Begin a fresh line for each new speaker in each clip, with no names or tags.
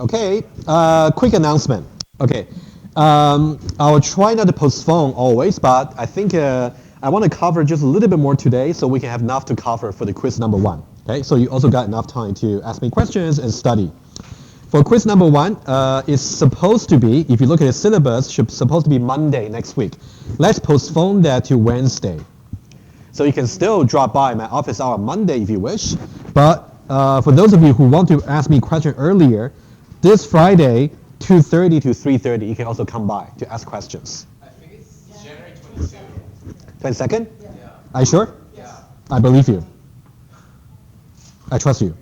Okay, quick announcement. Okay, I'll try not to postpone always, but I think I want to cover just a little bit more today so we can have enough to cover for the quiz number 1. Okay, so you also got enough time to ask me questions and study. For quiz number 1, it's supposed to be, if you look at the syllabus, supposed to be Monday next week. Let's postpone that to Wednesday. So you can still drop by my office hour Monday if you wish, but for those of you who want to ask me a question earlier, this Friday, 2:30 to 3:30, you can also come by to ask questions.
I think it's January 22nd.
22nd?
Yeah.
Are you sure?
Yeah.
I believe you. I trust you.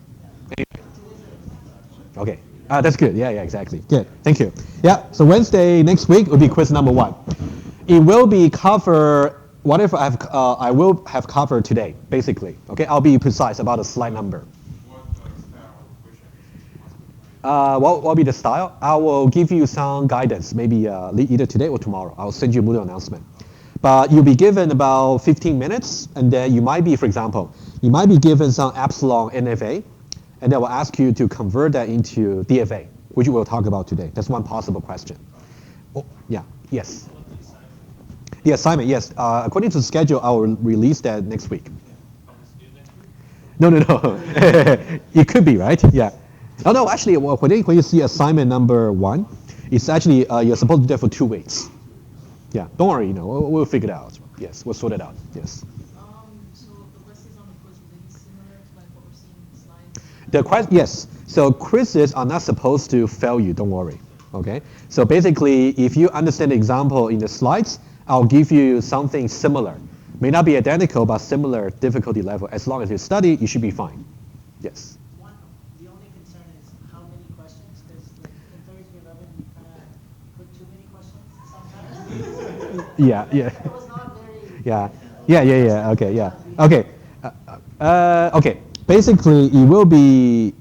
Okay. That's good. Yeah, exactly. Good. Thank you. Yeah, so Wednesday next week will be quiz number 1. It will be cover whatever I will have covered today, basically. Okay, I'll be precise about the slide number. What will be the style? I will give you some guidance, maybe either today or tomorrow. I'll send you a Moodle announcement. But you'll be given about 15 minutes, and then you might be, for example, you might be given some epsilon-NFA, and then we'll ask you to convert that into DFA, which we'll talk about today. That's one possible question. Oh, yeah, yes. The assignment, yes. According to the schedule, I will release that next week. No. It could be, right? Yeah. Oh, no, actually, when you see assignment number 1, it's actually, you're supposed to do that for 2 weeks. Yeah, don't worry, we'll figure it out. Yes, we'll sort it out, yes.
So the questions on the quiz will be similar to like what we're seeing in the slides?
Yes, so quizzes are not supposed to fail you, don't worry, okay? So basically, if you understand the example in the slides, I'll give you something similar. May not be identical, but similar difficulty level. As long as you study, you should be fine. Yes. Yeah.
It was not very...
Yeah. Okay. Okay. Basically, it will be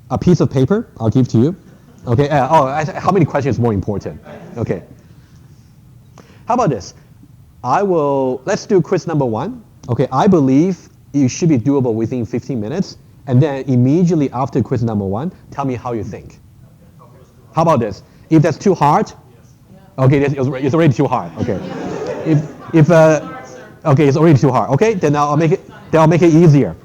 a piece of paper I'll give to you. Okay. How many questions is more important? Okay. How about this? Let's do quiz number 1. Okay. I believe it should be doable within 15 minutes. And then immediately after quiz number 1, tell me how you think. How about this? If that's too hard, okay, it's already too hard. Okay, okay, it's already too hard. Okay, then I'll make it easier.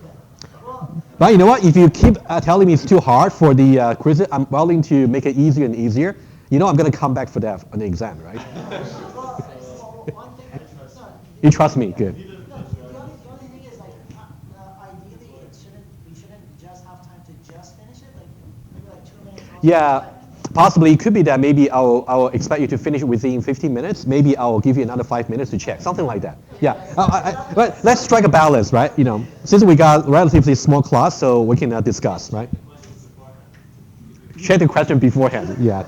But you know what? If you keep telling me it's too hard for the quiz, I'm willing to make it easier and easier. I'm gonna come back for that on the exam, right? You trust me, good.
The only thing is ideally we shouldn't just have time to just finish it, maybe 2 minutes.
Yeah. Possibly, it could be that maybe I'll expect you to finish it within 15 minutes. Maybe I'll give you another 5 minutes to check, something like that. Yeah, let's strike a balance, right? Since we got relatively small class, so we can discuss, right? Check the question beforehand. Yeah,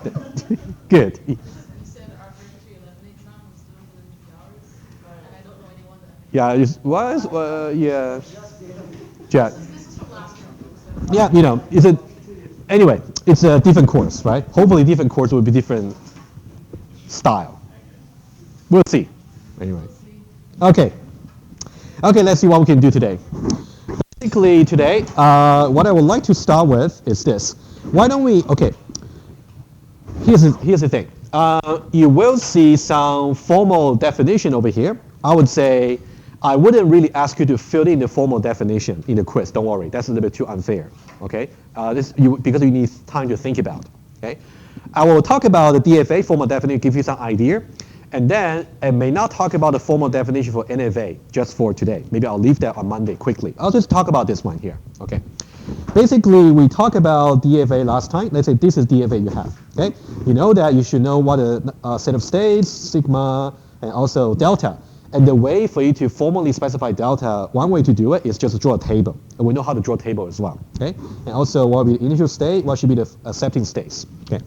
good.
You said our Geometry 11 exam was still within 2 hours, and I don't know anyone that...
Yeah, it was, yeah.
This is from last year.
Yeah, anyway, it's a different course, right? Hopefully different course will be different style. We'll see. Anyway. Okay, let's see what we can do today. Basically today, what I would like to start with is this. Why don't we, okay, here's the thing. You will see some formal definition over here. I would say, I wouldn't really ask you to fill in the formal definition in the quiz. Don't worry, that's a little bit too unfair. Okay, because you need time to think about. Okay, I will talk about the DFA formal definition, give you some idea, and then I may not talk about the formal definition for NFA just for today. Maybe I'll leave that on Monday quickly. I'll just talk about this one here. Okay, basically we talked about DFA last time. Let's say this is DFA you have. Okay, you know that you should know what a set of states, sigma, and also delta. And the way for you to formally specify delta, one way to do it is just draw a table. And we know how to draw a table as well. Okay? And also what will be the initial state, what should be the accepting states. Okay?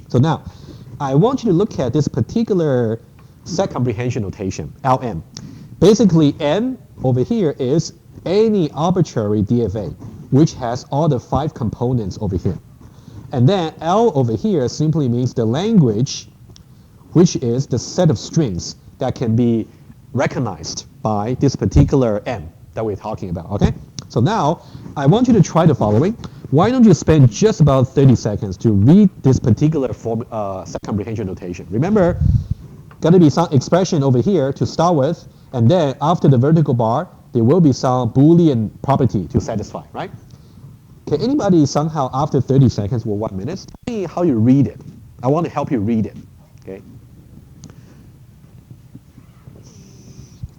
So now, I want you to look at this particular set comprehension notation, LM. Basically, M over here is any arbitrary DFA, which has all the 5 components over here. And then L over here simply means the language, which is the set of strings that can be recognized by this particular M that we're talking about, okay? So now, I want you to try the following. why don't you spend just about 30 seconds to read this particular set comprehension notation? Remember, got to be some expression over here to start with, and then after the vertical bar, there will be some Boolean property to satisfy, right? Can anybody somehow, after 30 seconds or 1 minute, tell me how you read it? I want to help you read it, okay?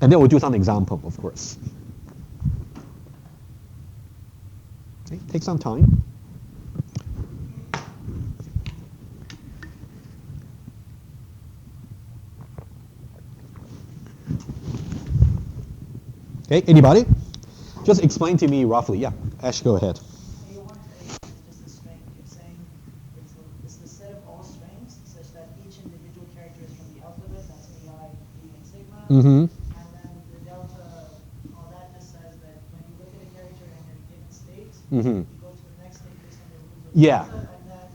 And then we'll do some example, of course. Okay, take some time. Okay, anybody? Just explain to me roughly. Yeah, Ash, go ahead.
A1 to A is just a string. It's saying it's the set of all strings such that each individual character is from the alphabet. That's AI, B, and sigma.
Mm-hmm.
And then the delta, all that just says that when you look at a character in a given state,
Mm-hmm.
you go to the next state based on the rules of
Yeah.
delta, and then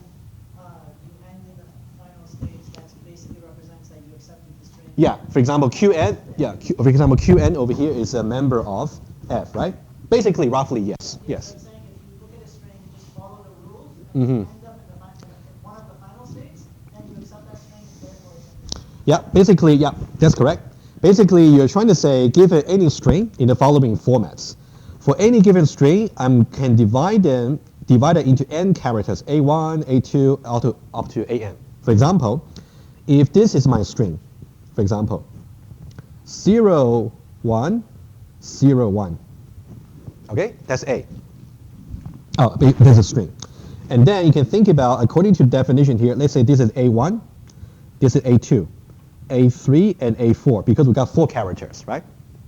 you end in the final state that basically represents that you accepted the string.
Yeah, for example, Qn, yeah, for example, Qn over here is a member of F, right? Basically, roughly, yes,
Yeah,
yes.
so I'm saying if you look at a string, you just follow the rules, and
Mm-hmm.
you end up in one of the final states, and you accept that string, and therefore it's
Yeah, basically, yeah, that's correct. Basically, you're trying to say, given any string in the following formats. For any given string, I can divide it into n characters, A1, A2, up to AN. For example, if this is my string, for example, 0, 1, 0, 1. Okay, that's A. Oh, there's a string. And then you can think about, according to the definition here, let's say this is A1, this is A2, A3, and A4, because we got 4 characters, right?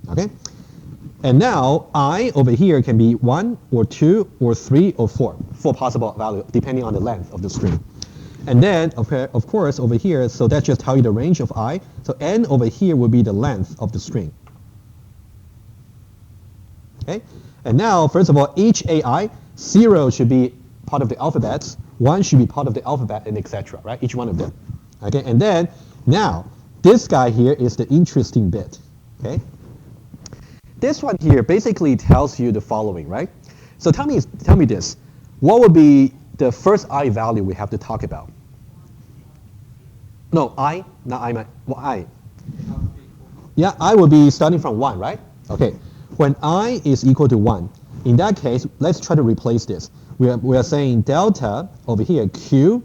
Okay? And now I over here can be 1 or 2 or 3 or 4. 4 possible values depending on the length of the string. And then, of course, over here, so that just tells you the range of I. So n over here will be the length of the string. Okay? And now, first of all, each AI, 0 should be part of the alphabet, 1 should be part of the alphabet, and etc., right? Each one of them. Okay? And then, now, this guy here is the interesting bit. Okay? This one here basically tells you the following, right? So tell me this. What would be the first I value we have to talk about? No, I, not I, well, I. Yeah, I will be starting from 1, right? Okay. When I is equal to 1, in that case, let's try to replace this. We are saying delta over here, Q,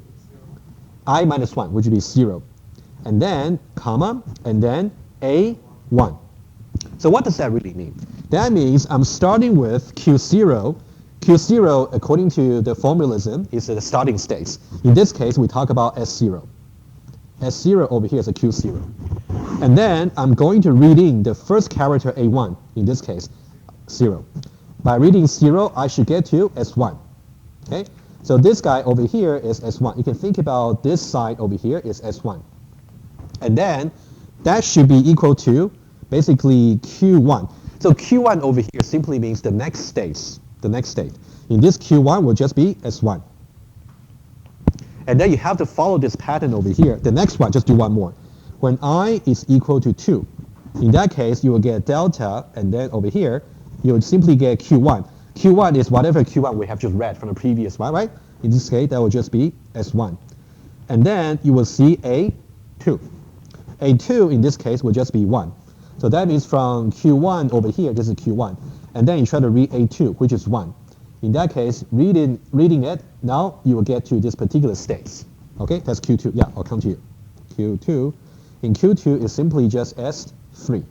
I minus 1, which would be 0. And then, comma, and then A1. So what does that really mean? That means I'm starting with Q0. Q0, according to the formalism, is the starting states. In this case, we talk about S0. S0 over here is a Q0. And then I'm going to read in the first character A1, in this case, 0. By reading 0, I should get to S1. Okay? So this guy over here is S1. You can think about this side over here is S1. And then that should be equal to basically Q1. So Q1 over here simply means the next state. The next state. In this Q1 will just be S1. And then you have to follow this pattern over here. The next one, just do one more. When I is equal to 2, in that case, you will get delta, and then over here, you will simply get Q1. Q1 is whatever Q1 we have just read from the previous one, right? In this case, that will just be S1. And then you will see A2. A2 in this case will just be 1. So that means from Q1 over here, this is Q1. And then you try to read A2, which is 1. In that case, reading it, now you will get to this particular state. Okay, that's Q2. Yeah, I'll come to you. Q2. In Q2 is simply just S3.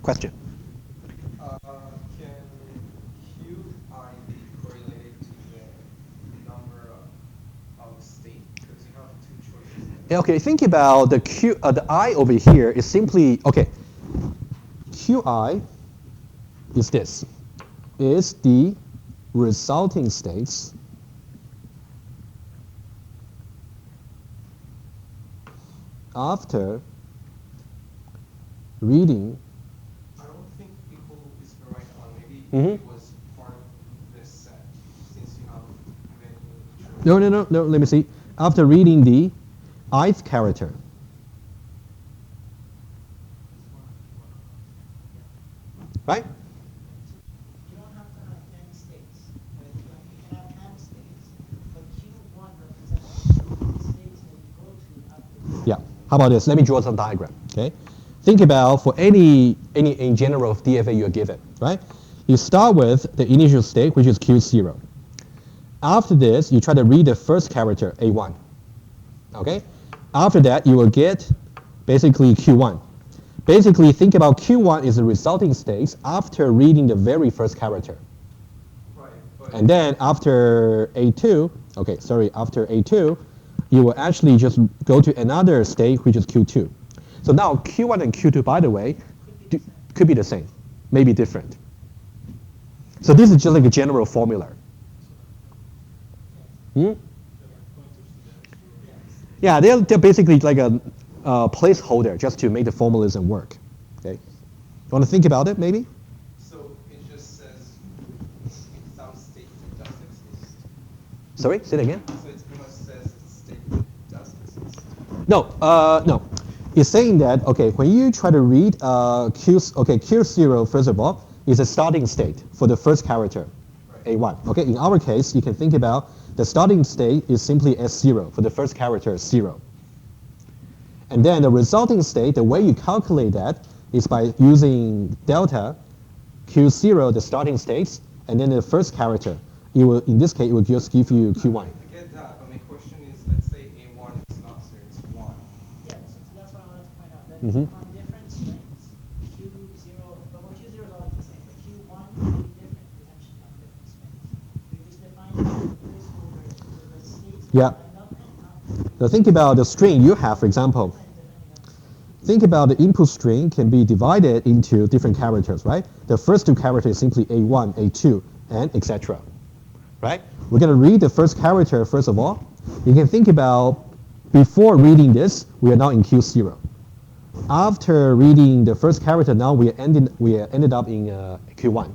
Question?
Can QI be correlated to the number of state? Because you have 2 choices.
Okay, think about the I over here is simply, okay, QI is this, is the resulting states after reading.
I don't think equal is the right one. Maybe
Mhm.
it was part of this set, since you have many choices.
No, let me see. After reading the ith character. Right?
You don't have to have n states, but you can have n
How about this? Let me draw some diagram. Okay. Think about for any in general DFA you're given, right? You start with the initial state, which is Q0. After this, you try to read the first character, A1. Okay? After that, you will get basically Q1. Basically, think about Q1 is the resulting states after reading the very first character.
Right. But
And then after A2, after A2, you will actually just go to another state, which is Q2. So now Q1 and Q2, by the way, could be the same, maybe different. So this is just like a general formula. Yeah, they're basically like a placeholder just to make the formalism work. Okay, you want to think about it maybe?
so it just says in some state it does exist.
Sorry, say it again.
So it pretty much says the state does exist.
No. It's saying that when you try to read Q0 first of all is a starting state for the first character,
Right.
A1. Okay, in our case, you can think about the starting state is simply S0 for the first character 0. And then the resulting state, the way you calculate that is by using delta Q0, the starting states, and then the first character. It will, in this case, it will just give you Q1.
I get that, but my question is, let's say A1 is not 0, it's 1.
Yeah, so that's what I wanted to point out, that
Mhm.
on different strings, Q0, but well, Q0 is always the same, but Q1 will be different potentially on different strings. We just define the placeholder, the states
Yeah.
line up and out,
So think about the string you have, for example.
depending on the state.
Think about the input string can be divided into different characters, right? The first two characters is simply A1, A2, and etc. Right? We're going to read the first character first of all. You can think about before reading this, we are now in Q0. After reading the first character, now we ended up in Q1.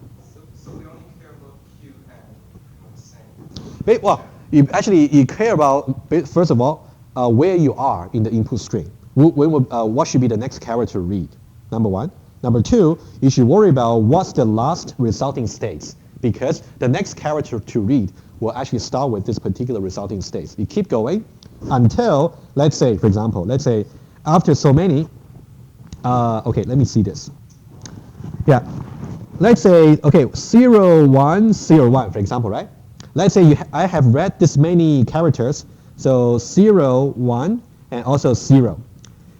So we only care about Q and the same.
Well, you care about first of all where you are in the input string. What should be the next character to read? Number one. Number two, you should worry about what's the last resulting states, because the next character to read will actually start with this particular resulting states. You keep going until, let's say, for example, after so many. Let me see this. Yeah, let's say 0, 1, 0, 1, for example, right? Let's say I have read this many characters, so 0, 1, and also 0.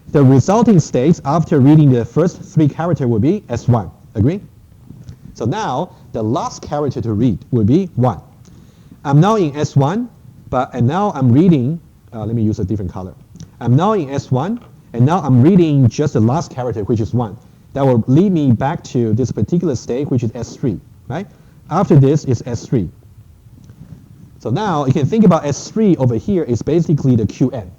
The resulting states after reading the first three characters will be S1. Agree? So now the last character to read will be 1. I'm now in S1, and now I'm reading. Let me use a different color. I'm now in S1, and now I'm reading just the last character, which is 1. That will lead me back to this particular state, which is S3. Right? After this is S3. So now you can think about S3 over here is basically the Qn.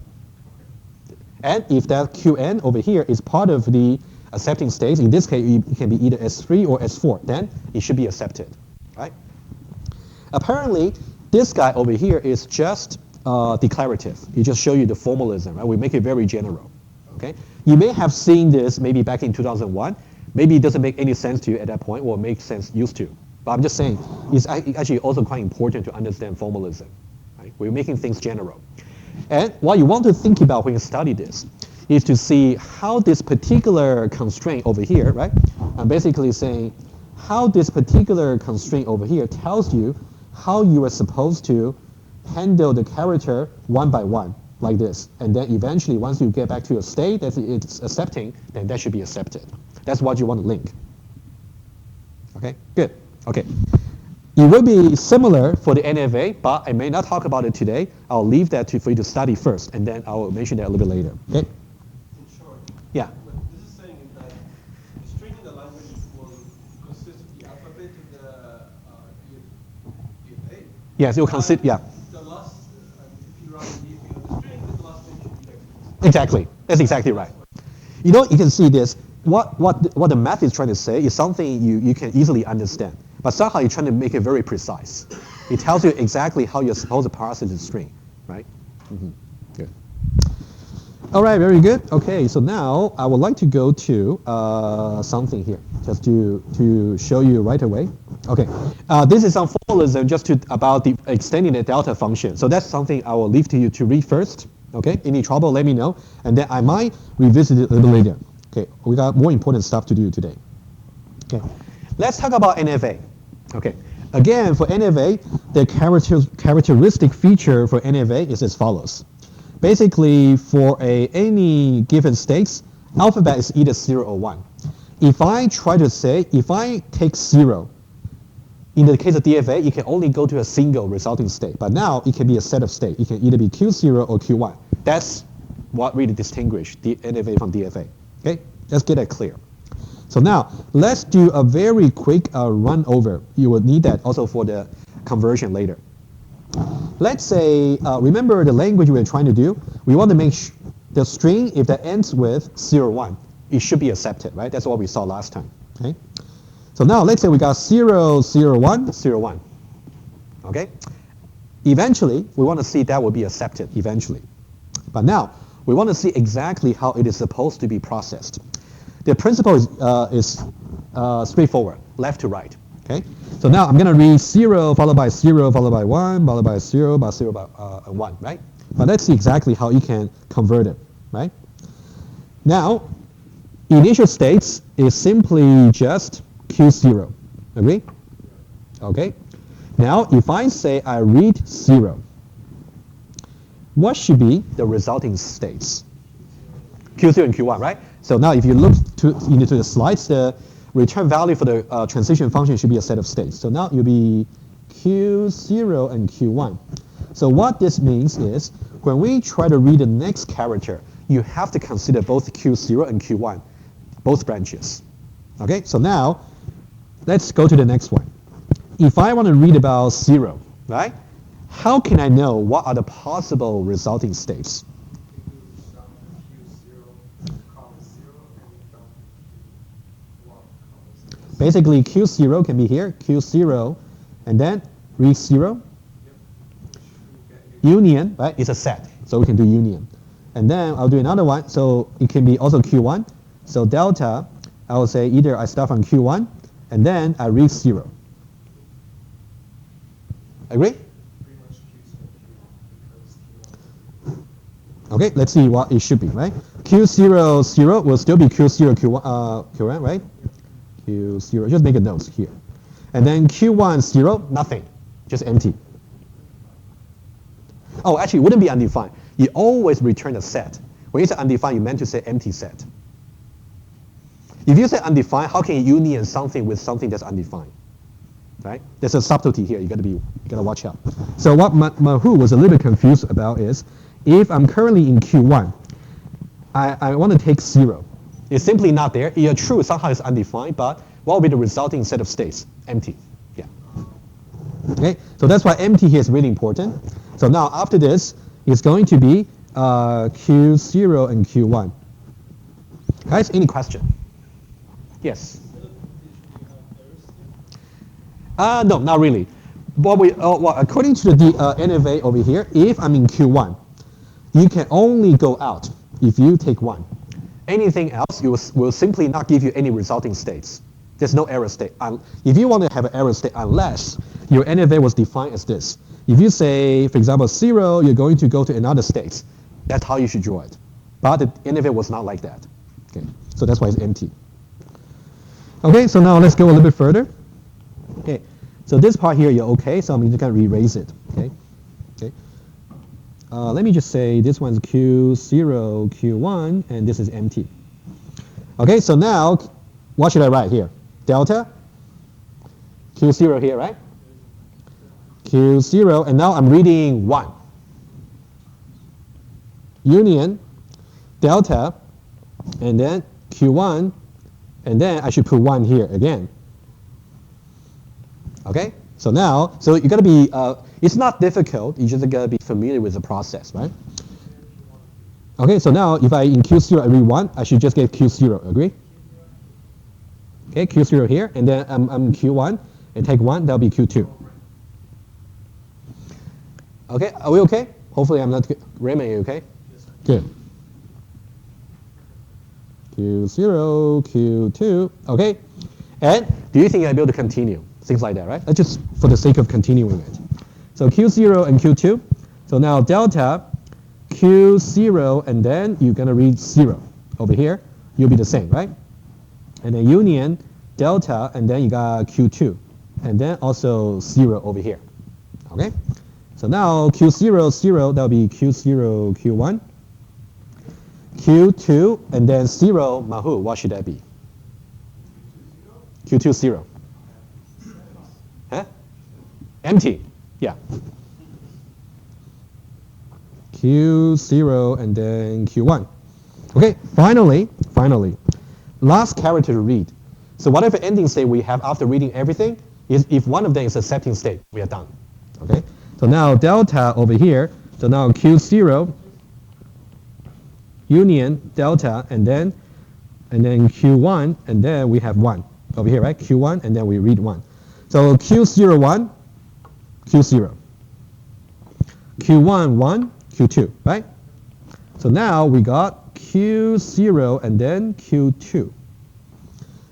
And if that Qn over here is part of the accepting states, in this case it can be either S3 or S4, then it should be accepted. Right? Apparently, this guy over here is just declarative. He just show you the formalism. Right? We make it very general. Okay? You may have seen this maybe back in 2001. Maybe it doesn't make any sense to you at that point, or make sense used to. But I'm just saying, it's actually also quite important to understand formalism. Right? We're making things general. And what you want to think about when you study this is to see how this particular constraint over here, right? I'm basically saying how this particular constraint over here tells you how you are supposed to handle the character one by one, like this. And then eventually, once you get back to a state that it's accepting, then that should be accepted. That's what you want to link. Okay, good. Okay. It will be similar for the NFA, but I may not talk about it today. I'll leave that for you to study first, and then I'll mention that a little bit later. Okay?
In short,
Yeah.
what this is saying is that the string in the language will consist of the alphabet of the DFA.
Yes, it will consider. Yeah.
The last, if you run the DFA of the string, then the last thing should be executed.
Exactly. That's exactly right. You know, you can see this. What the math is trying to say is something you can easily understand. But somehow you're trying to make it very precise. It tells you exactly how you're supposed to parse the string, right? Good. All right, very good. Okay, so now I would like to go to something here, just to show you right away. Okay, this is some formalism just about the extending the delta function. So that's something I will leave to you to read first. Okay, any trouble, let me know, and then I might revisit it a little later. Okay, we got more important stuff to do today. Okay, let's talk about NFA. Okay, again, for NFA, the characteristic feature for NFA is as follows. Basically, for any given states, alphabet is either 0 or 1. If I try to say, if I take 0, in the case of DFA, it can only go to a single resulting state. But now it can be a set of states. It can either be Q0 or Q1. That's what really distinguishes the NFA from DFA. Okay, let's get that clear. So now let's do a very quick run over. You will need that also for the conversion later. Let's say, remember the language we're trying to do? We want to make the string, if that ends with 0, 1, it should be accepted, right? That's what we saw last time. Okay. So now let's say we got 0, 0, 1, 0, 1. Okay? Eventually, we want to see that will be accepted eventually. But now, we want to see exactly how it is supposed to be processed. The principle is straightforward, left to right. Okay? So now I'm going to read 0 followed by 0 followed by 1 followed by 0 by 0 by 1, right? But let's see exactly how you can convert it, right? Now, initial states is simply just Q0. Agree? Okay. Now, if I say I read 0, what should be the resulting states? Q0 and Q1, right? So now if you look into the slides, the return value for the transition function should be a set of states. So now you'll be Q0 and Q1. So what this means is when we try to read the next character, you have to consider both Q0 and Q1, both branches. Okay, so now let's go to the next one. If I want to read about 0, right? How can I know what are the possible resulting states? Basically, Q0 can be here, Q0, and then read 0. Union, right? It's a set, so we can do union. And then I'll do another one, so it can be also Q1. So delta, I will say either I start from Q1, and then I read 0. Agree? Okay, let's see what it should be, right? Q0, 0 will still be Q0, Q1, right? Q0, just make a note here. And then Q1, 0, nothing, just empty. Oh, actually, it wouldn't be undefined. You always return a set. When you say undefined, you meant to say empty set. If you say undefined, how can you union something with something that's undefined? Right? There's a subtlety here. You gotta watch out. So what Mahu was a little bit confused about is, if I'm currently in Q1, I want to take 0. It's simply not there. Yeah, true, somehow it's undefined, but what will be the resulting set of states? Empty. Yeah. Okay. So that's why empty here is really important. So now after this, it's going to be Q0 and Q1. Guys, any question? Yes. No, not really. Well, according to the NFA over here, if I'm in Q1, you can only go out if you take 1. Anything else, will simply not give you any resulting states. There's no error state. If you want to have an error state, unless your NFA was defined as this. If you say, for example, 0, you're going to go to another state. That's how you should draw it. But the NFA was not like that. Okay, so that's why it's empty. Okay, so now let's go a little bit further. Okay, so this part here, you're okay, so I'm just going to re-erase it. Okay, okay. Let me just say this one's Q0, Q1, and this is empty. Okay, so now, what should I write here? Delta, Q0 here, right? Q0, and now I'm reading 1. Union, delta, and then Q1, and then I should put 1 here again. Okay? So now, so you gotta be, it's not difficult, you just gotta be familiar with the process, right? Okay, so now if I in Q0 I read 1, I should just get Q0, agree? Okay, Q0 here, and then I'm Q1, and take 1, that'll be Q2. Okay, are we okay? Hopefully I'm not, Raymond, are you okay? Yes, sir. Good. Q0, Q2, okay? And do you think I'll be able to continue? Things like that, right? That's just for the sake of continuing it. So Q0 and Q2. So now delta Q0, and then you're going to read 0 over here. You'll be the same, right? And then union, delta, and then you got Q2. And then also 0 over here. Okay? So now Q0, 0, that'll be Q0, Q1. Q2, and then 0, Mahu, what should that be? Q2, 0. Huh? Empty. Yeah. Q0 and then Q1. Okay, finally, last character to read. So whatever ending state we have after reading everything, is if one of them is accepting state, we are done. Okay, so now delta over here, so now Q0, union, delta, and then Q1, and then we have 1 over here, right? Q1, and then we read 1. So Q01, Q0. Q1, 1, Q2, right? So now we got Q0 and then Q2.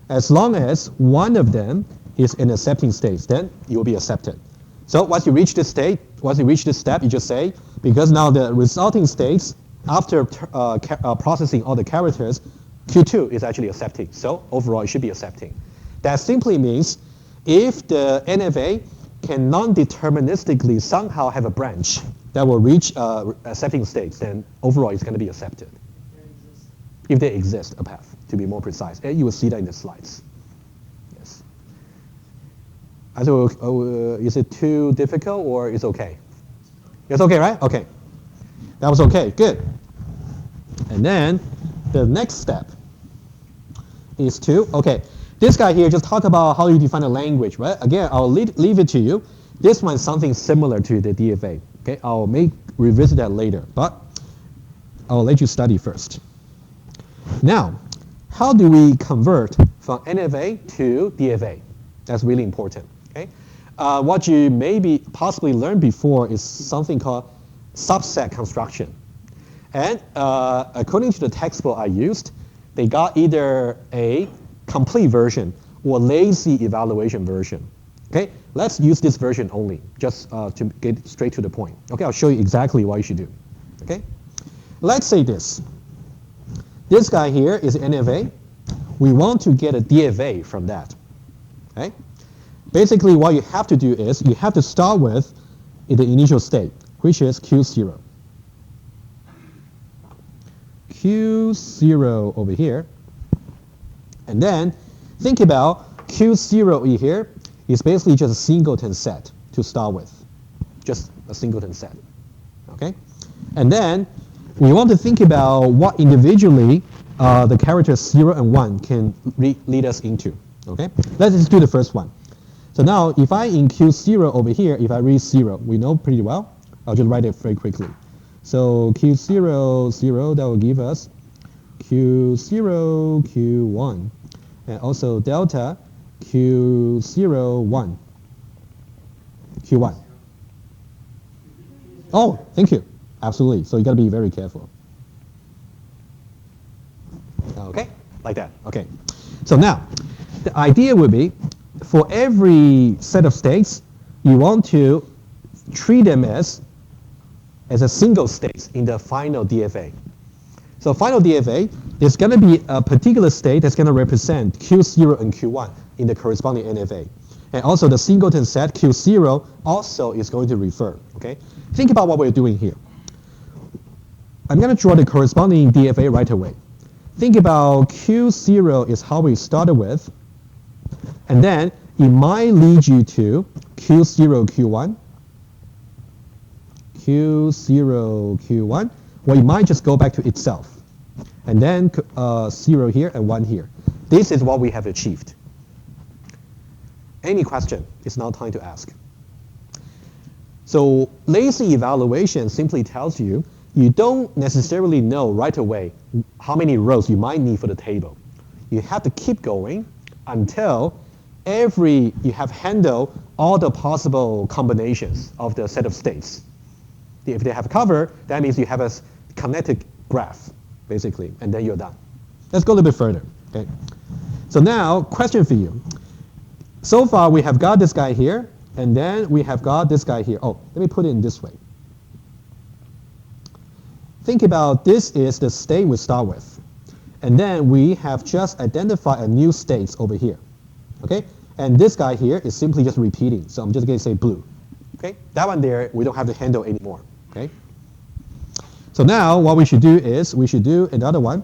As long as one of them is in accepting state, then you will be accepted. So once you reach this state, once you reach this step, you just say, because now the resulting states, after processing all the characters, Q2 is actually accepting. So overall, it should be accepting. That simply means if the NFA can non-deterministically somehow have a branch that will reach accepting states, then overall it's going to be accepted. If there exists a path, to be more precise. And you will see that in the slides. Yes. So, is it too difficult or is it okay? It's okay, right? Okay. That was okay. Good. And then the next step is to, okay, this guy here just talked about how you define a language, right? Again, I'll leave it to you. This one is something similar to the DFA. Okay, I'll revisit that later, but I'll let you study first. Now, how do we convert from NFA to DFA? That's really important. Okay, what you maybe possibly learned before is something called subset construction, and according to the textbook I used, they got either a complete version or lazy evaluation version. Okay, let's use this version only, just to get straight to the point. Okay, I'll show you exactly what you should do. Okay, let's say this. This guy here is NFA. We want to get a DFA from that. Okay, basically what you have to do is you have to start with the initial state, which is Q0. Q0 over here. And then think about Q0 here is basically just a singleton set to start with. Just a singleton set. Okay? And then we want to think about what individually the characters 0 and 1 can lead us into. Okay? Let's just do the first one. So now if I in Q0 over here, if I read 0, we know pretty well. I'll just write it very quickly. So Q0, 0, that will give us Q0, Q1. And also delta Q0, 1. Q1. Oh, thank you. Absolutely. So you got to be very careful. Okay, like that. Okay. So now, the idea would be, for every set of states, you want to treat them as a single state in the final DFA. So final DFA, there's going to be a particular state that's going to represent Q0 and Q1 in the corresponding NFA. And also the singleton set Q0 also is going to refer. Okay? Think about what we're doing here. I'm going to draw the corresponding DFA right away. Think about Q0 is how we started with. And then it might lead you to Q0, Q1. Q0, Q1. Or it might just go back to itself. And then 0 here and 1 here. This is what we have achieved. Any question? It's now time to ask. So lazy evaluation simply tells you you don't necessarily know right away how many rows you might need for the table. You have to keep going until you have handled all the possible combinations of the set of states. If they have covered, that means you have a connected graph, basically, and then you're done. Let's go a little bit further. Okay. So now, question for you. So far, we have got this guy here, and then we have got this guy here. Oh, let me put it in this way. think about this is the state we start with. And then we have just identified a new state over here. Okay? And this guy here is simply just repeating. So I'm just going to say blue. Okay? That one there, we don't have to handle anymore. Okay? So now what we should do is we should do another one.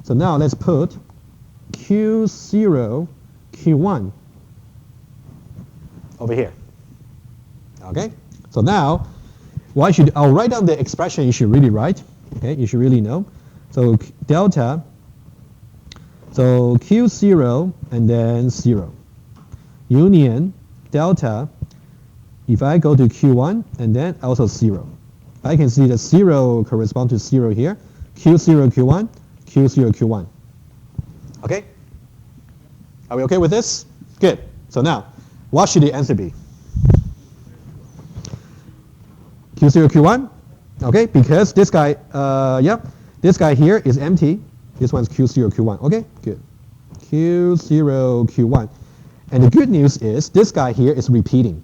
So now let's put Q0, Q1 over here. Okay? So now what I'll write down the expression you should really write. Okay? You should really know. So delta, so Q0 and then 0. Union delta, if I go to Q1 and then also 0. I can see that 0 corresponds to 0 here. Q0, Q1, Q0, Q1. Okay? Are we okay with this? Good. So now, what should the answer be? Q0, Q1? Okay, because this guy, this guy here is empty. This one's Q0, Q1. Okay, good. Q0, Q1. And the good news is this guy here is repeating.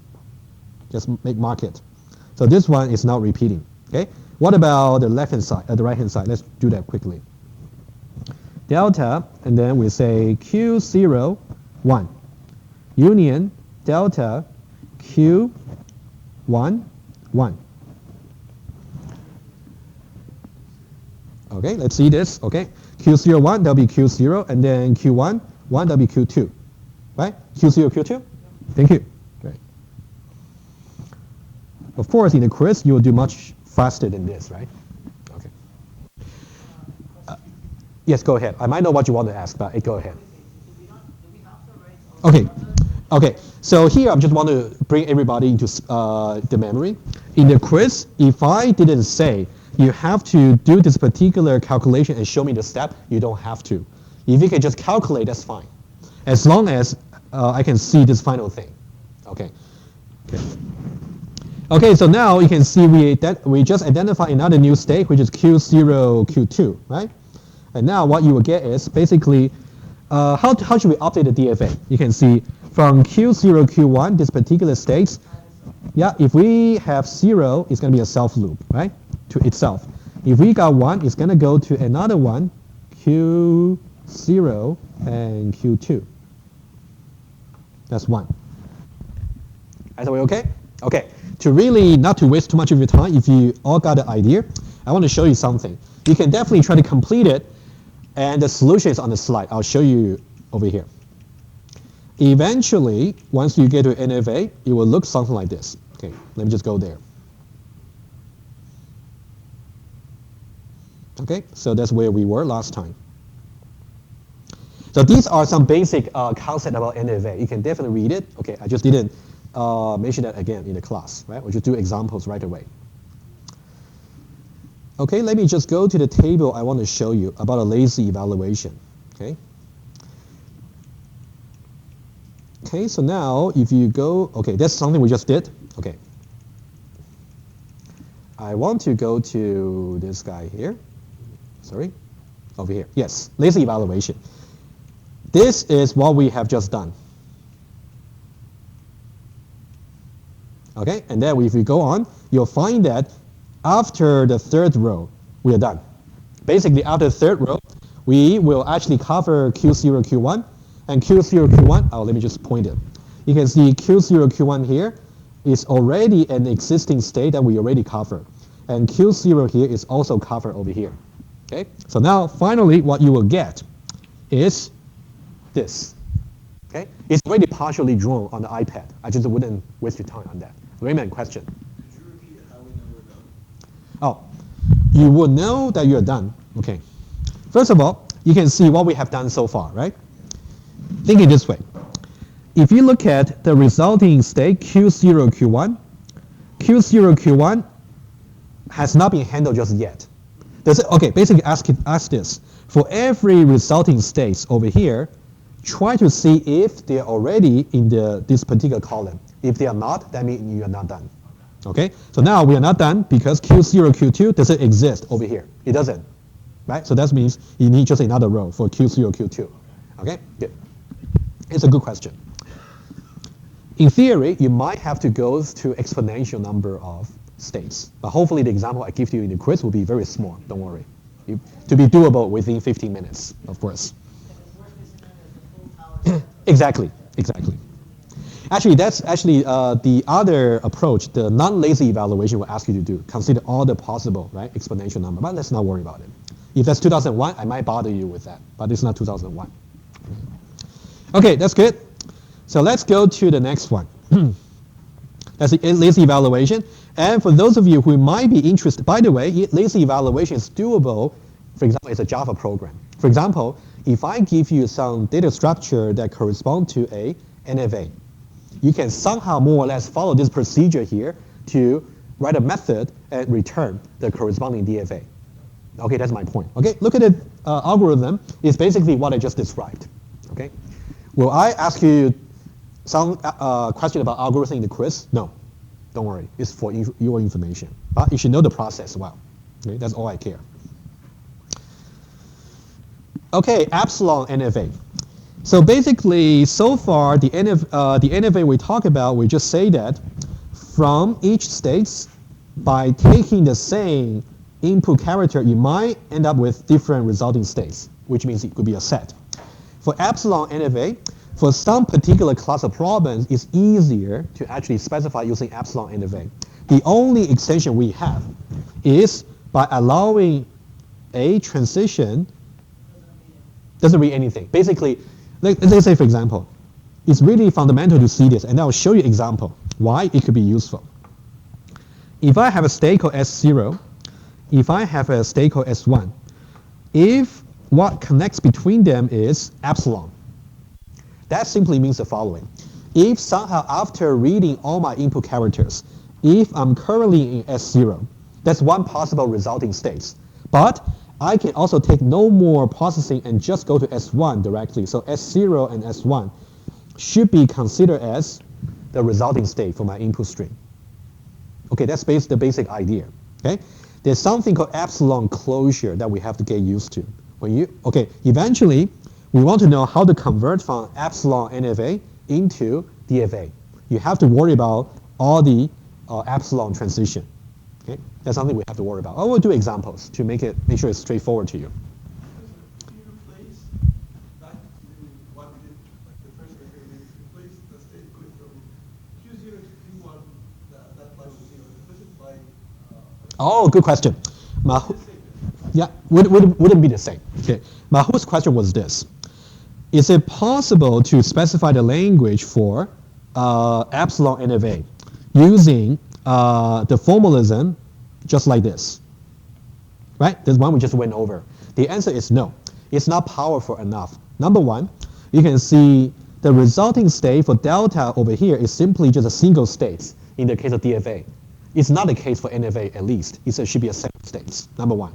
Just mark it. So this one is not repeating. Okay. What about the left-hand side, the right-hand side? Let's do that quickly. Delta, and then we say Q0, 1. Union delta Q1, 1. Okay, let's see this. Okay, Q0, 1, that'll be Q0, and then Q1, 1, that'll be Q2. Right? Q0, Q2? Thank you. Great. Of course, in the quiz, you will do much faster than this, right? Okay. Yes, go ahead. I might know what you want to ask, but go ahead. Okay. Okay. So here, I just want to bring everybody into the memory. In the quiz, if I didn't say you have to do this particular calculation and show me the step, you don't have to. If you can just calculate, that's fine. As long as I can see this final thing. Okay. Okay. Okay, so now you can see we just identified another new state, which is Q0, Q2, right? And now what you will get is basically, how should we update the DFA? You can see from Q0, Q1, this particular state, yeah, if we have 0, it's going to be a self loop, right, to itself. If we got 1, it's going to go to another one, Q0 and Q2. That's 1. Are we okay? Okay. To really not to waste too much of your time, if you all got an idea, I want to show you something. You can definitely try to complete it, and the solution is on the slide. I'll show you over here. Eventually, once you get to NFA, it will look something like this. Okay, let me just go there. Okay, so that's where we were last time. So these are some basic concepts about NFA. You can definitely read it. Okay, I just didn't mention that again in the class, right? We'll just do examples right away. Okay, let me just go to the table I want to show you about a lazy evaluation. Okay. Okay, so now if you go, okay, that's something we just did. Okay. I want to go to this guy here. Sorry, over here. Yes, lazy evaluation. This is what we have just done. Okay, and then if we go on, you'll find that after the third row, we are done. Basically, after the third row, we will actually cover Q0, Q1, and Q0, Q1, let me just point it. You can see Q0, Q1 here is already an existing state that we already covered. And Q0 here is also covered over here. Okay, so now finally what you will get is this. Okay, it's already partially drawn on the iPad. I just wouldn't waste your time on that. Raymond, question?
Could you repeat how we know we're done?
Oh, you would know that you're done. Okay. First of all, you can see what we have done so far, right? Think it this way. If you look at the resulting state, Q0, Q1, Q0, Q1 has not been handled just yet. Okay, basically ask this. For every resulting states over here, try to see if they're already in this particular column. If they are not, that means you are not done. Okay, so now we are not done because Q0, Q2 doesn't exist over here. It doesn't, right? So that means you need just another row for Q0, Q2. Okay, good. It's a good question. In theory, you might have to go to exponential number of states. But hopefully the example I give to you in the quiz will be very small, don't worry. To be doable within 15 minutes, of course. Exactly, exactly. Actually, that's actually the other approach, the non-lazy evaluation will ask you to do. Consider all the possible, right, exponential number, but let's not worry about it. If that's 2001, I might bother you with that, but it's not 2001. Okay, that's good. So let's go to the next one. That's the lazy evaluation. And for those of you who might be interested, by the way, lazy evaluation is doable. For example, it's a Java program. For example, if I give you some data structure that corresponds to a NFA, you can somehow more or less follow this procedure here to write a method and return the corresponding DFA. Okay, that's my point. Okay, look at the algorithm. It's basically what I just described. Okay, will I ask you some question about algorithm in the quiz? No, don't worry. It's for your information. But you should know the process well. Okay, that's all I care. Okay, epsilon NFA. So basically, so far, the NFA we talk about, we just say that from each state, by taking the same input character, you might end up with different resulting states, which means it could be a set. For epsilon NFA, for some particular class of problems, it's easier to actually specify using epsilon NFA. The only extension we have is by allowing a transition, doesn't read anything. Basically, let's say, for example, it's really fundamental to see this, and I'll show you an example why it could be useful. If I have a state called S0, if I have a state called S1, if what connects between them is epsilon, that simply means the following. If somehow after reading all my input characters, if I'm currently in S0, that's one possible resulting state. But I can also take no more processing and just go to S1 directly. So S0 and S1 should be considered as the resulting state for my input stream. Okay, that's the basic idea. Okay, there's something called epsilon closure that we have to get used to. Eventually, we want to know how to convert from epsilon NFA into DFA. You have to worry about all the epsilon transition. Okay, that's something we have to worry about. I will do examples to make sure it's straightforward to you.
Can you replace back to what we did, like the first record, replace the state going from Q0 to Q1, that line was 0, replace it by...
Oh, good question. Yeah, wouldn't be the same. Okay, Mahu's question was this. Is it possible to specify the language for epsilon NFA using the formalism just like this? Right? This one we just went over. The answer is no. It's not powerful enough. Number one, you can see the resulting state for delta over here is simply just a single state in the case of DFA. It's not the case for NFA at least. It should be a set of states, number one.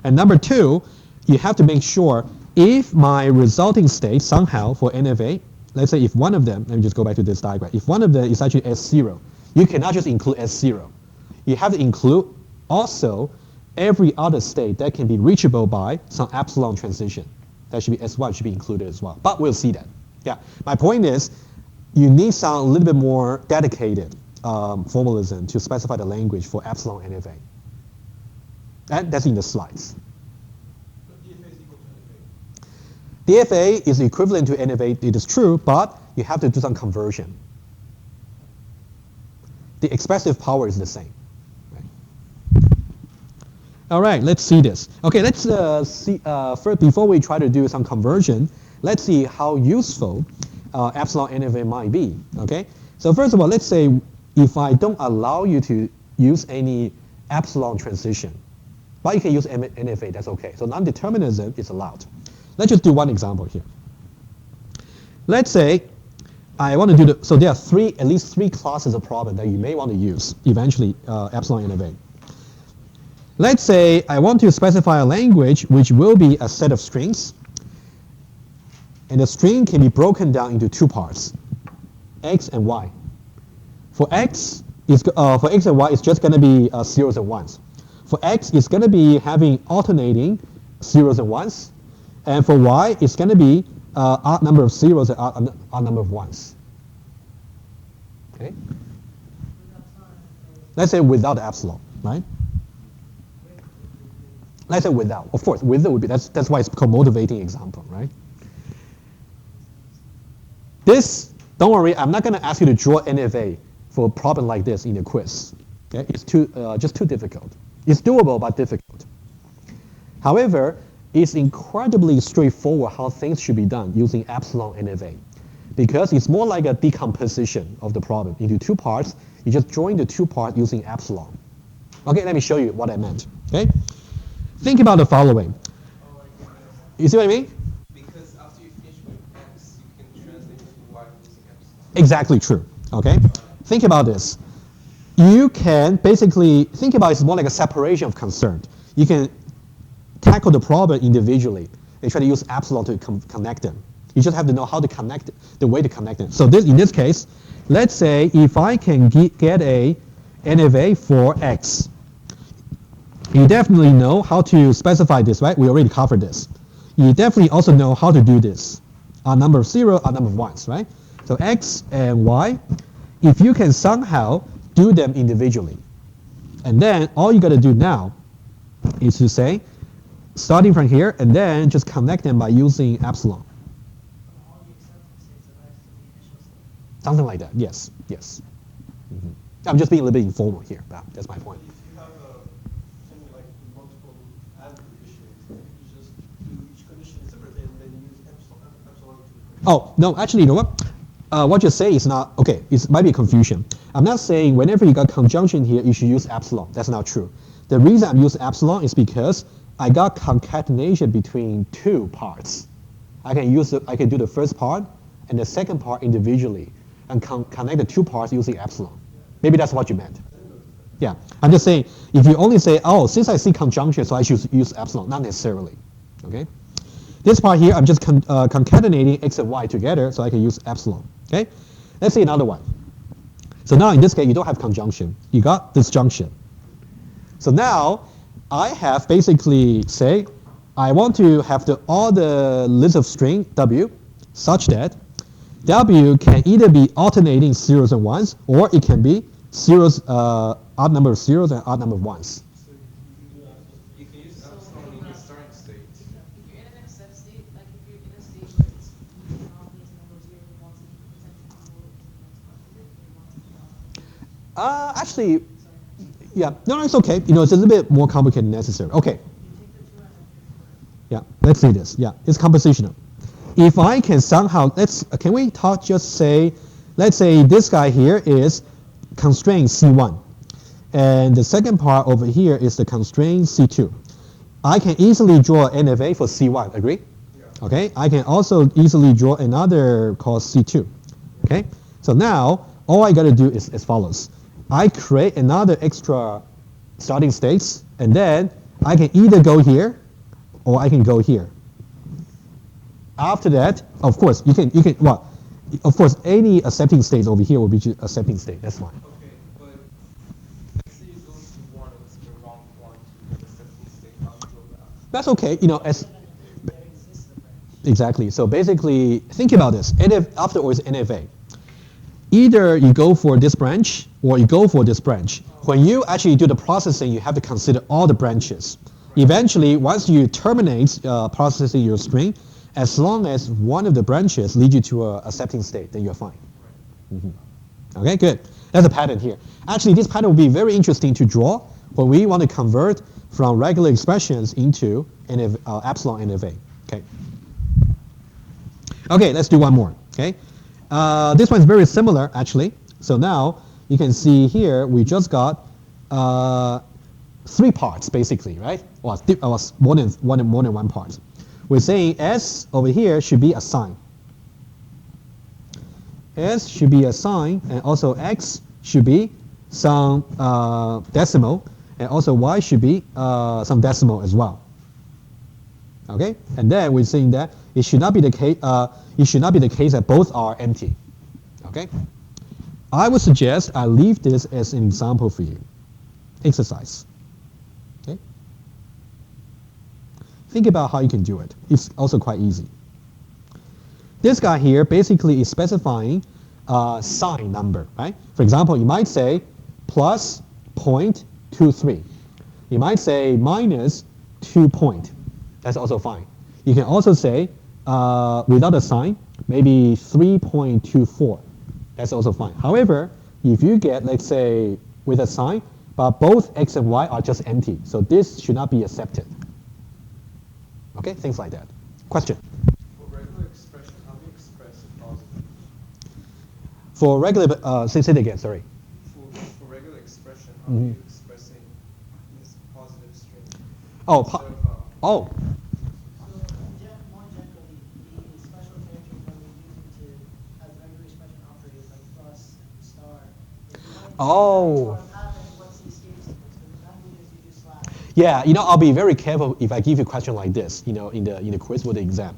And number two, you have to make sure if my resulting state somehow for NFA, let's say if one of them, let me just go back to this diagram, if one of them is actually S0, you cannot just include S0. You have to include also every other state that can be reachable by some epsilon transition. That should be S1 should be included as well. But we'll see that. Yeah. My point is, you need some a little bit more dedicated formalism to specify the language for epsilon NFA. And that's in the slides.
But DFA is equal to NFA.
DFA is equivalent to NFA, it is true, but you have to do some conversion. The expressive power is the same. Right? All right, let's see this. Okay, let's see, first, before we try to do some conversion, let's see how useful epsilon NFA might be. Okay, so first of all, let's say if I don't allow you to use any epsilon transition, but you can use NFA, that's okay. So non-determinism is allowed. Let's just do one example here. Let's say I want to do so there are at least three classes of problem that you may want to use eventually epsilon NFA. Let's say I want to specify a language which will be a set of strings, and the string can be broken down into two parts, x and y. For x and y, it's just going to be zeros and ones. For x, it's going to be having alternating zeros and ones, and for y, it's going to be odd number of zeros and odd number of ones. Okay. Let's say without epsilon, right? Let's say without. Of course, with it would be, that's why it's called motivating example, right? This, don't worry, I'm not going to ask you to draw NFA for a problem like this in a quiz. Okay? It's just too difficult. It's doable, but difficult. However, it's incredibly straightforward how things should be done using epsilon NFA, because it's more like a decomposition of the problem into two parts. You just join the two parts using epsilon. Okay, let me show you what I meant. Okay, think about the following. You see what I mean?
Because after you finish with x, you can translate to y using epsilon.
Exactly true. Okay, think about this. You can basically think about it's more like a separation of concern. You can tackle the problem individually and try to use epsilon to connect them. You just have to know how to connect, the way to connect them. So in this case, let's say if I can get a NFA for x, you definitely know how to specify this, right? We already covered this. You definitely also know how to do this. A number of 0, a number of 1s, right? So x and y, if you can somehow do them individually, and then all you got to do now is to say, starting from here, and then just connect them by using epsilon.
All the acceptance states arise to the initial state.
Something like that, yes, yes. I'm just being a little bit informal here, but that's my point.
If you have something like multiple and conditions, you just do each condition separately and then use epsilon to.
Oh, no, actually, you know what? What you say is not, okay, it might be confusion. I'm not saying whenever you got conjunction here, you should use epsilon. That's not true. The reason I'm using epsilon is because I got concatenation between two parts. I can do the first part and the second part individually and connect the two parts using epsilon. Maybe that's what you meant. Yeah, I'm just saying, if you only say, oh, since I see conjunction, so I should use epsilon, not necessarily, okay? This part here, I'm just concatenating x and y together, so I can use epsilon, okay? Let's see another one. So now in this case, you don't have conjunction. You got disjunction. So now, I have basically say, I want to have all the list of string W such that W can either be alternating zeros and ones, or it can be zeros, odd number of zeros and odd number of ones.
So you can use epsilon in the starting state.
If you're in an accept state, like if you're in a state where it's denominator number 0 and 1, so you can potentially go into the next part.
Actually, yeah, no, it's okay. You know, it's a little bit more complicated than necessary. Okay. Yeah, let's see this. Yeah, it's compositional. If I can somehow, can we just say, let's say this guy here is constraint C1. And the second part over here is the constraint C2. I can easily draw NFA for C1, agree? Yeah. Okay, I can also easily draw another called C2. Okay, so now all I got to do is as follows. I create another extra starting states, and then I can either go here or I can go here. After that, of course, you can well, of course, any accepting state over here will be just accepting state. That's fine.
Okay, but let's say you go to 1 and it's the wrong one to the accepting state. How do you go about it?
That's okay. You know, as
There exists a branch.
exactly. So basically, think about this. Afterwards, NFA. Either you go for this branch or you go for this branch. When you actually do the processing, you have to consider all the branches. Eventually, once you terminate processing your string, as long as one of the branches leads you to a accepting state, then you're fine. Okay, good. That's a pattern here. Actually, this pattern will be very interesting to draw when we want to convert from regular expressions into epsilon NFA. Okay. Okay, let's do one more. Okay. This one's very similar, actually. So now you can see here we just got 3 parts, basically, right? Well, more than one part. We're saying S over here should be a sign. S should be a sign, and also X should be some decimal, and also Y should be some decimal as well. Okay, and then we're saying that it should not be the case. It should not be the case that both are empty. Okay, I would suggest I leave this as an example for you. Exercise. Okay, think about how you can do it. It's also quite easy. This guy here basically is specifying a sign number, right? For example, you might say plus 0.23. You might say minus 2 point. That's also fine. You can also say, without a sign, maybe 3.24. That's also fine. However, if you get, let's say, with a sign, but both x and y are just empty, so this should not be accepted. Okay, things like that. Question?
For regular expression, how do you express a positive?
For regular, say it again, sorry.
For regular expression, how are you expressing this positive string?
Oh,
Instead of,
oh,
So, more generally, the special characters that we're using to as regular expression operators like plus and star. If you want to
Oh.
pattern, what's the escape sequence? For the languages, you do slash.
yeah, I'll be very careful if I give you a question like this, in the quiz for the exam.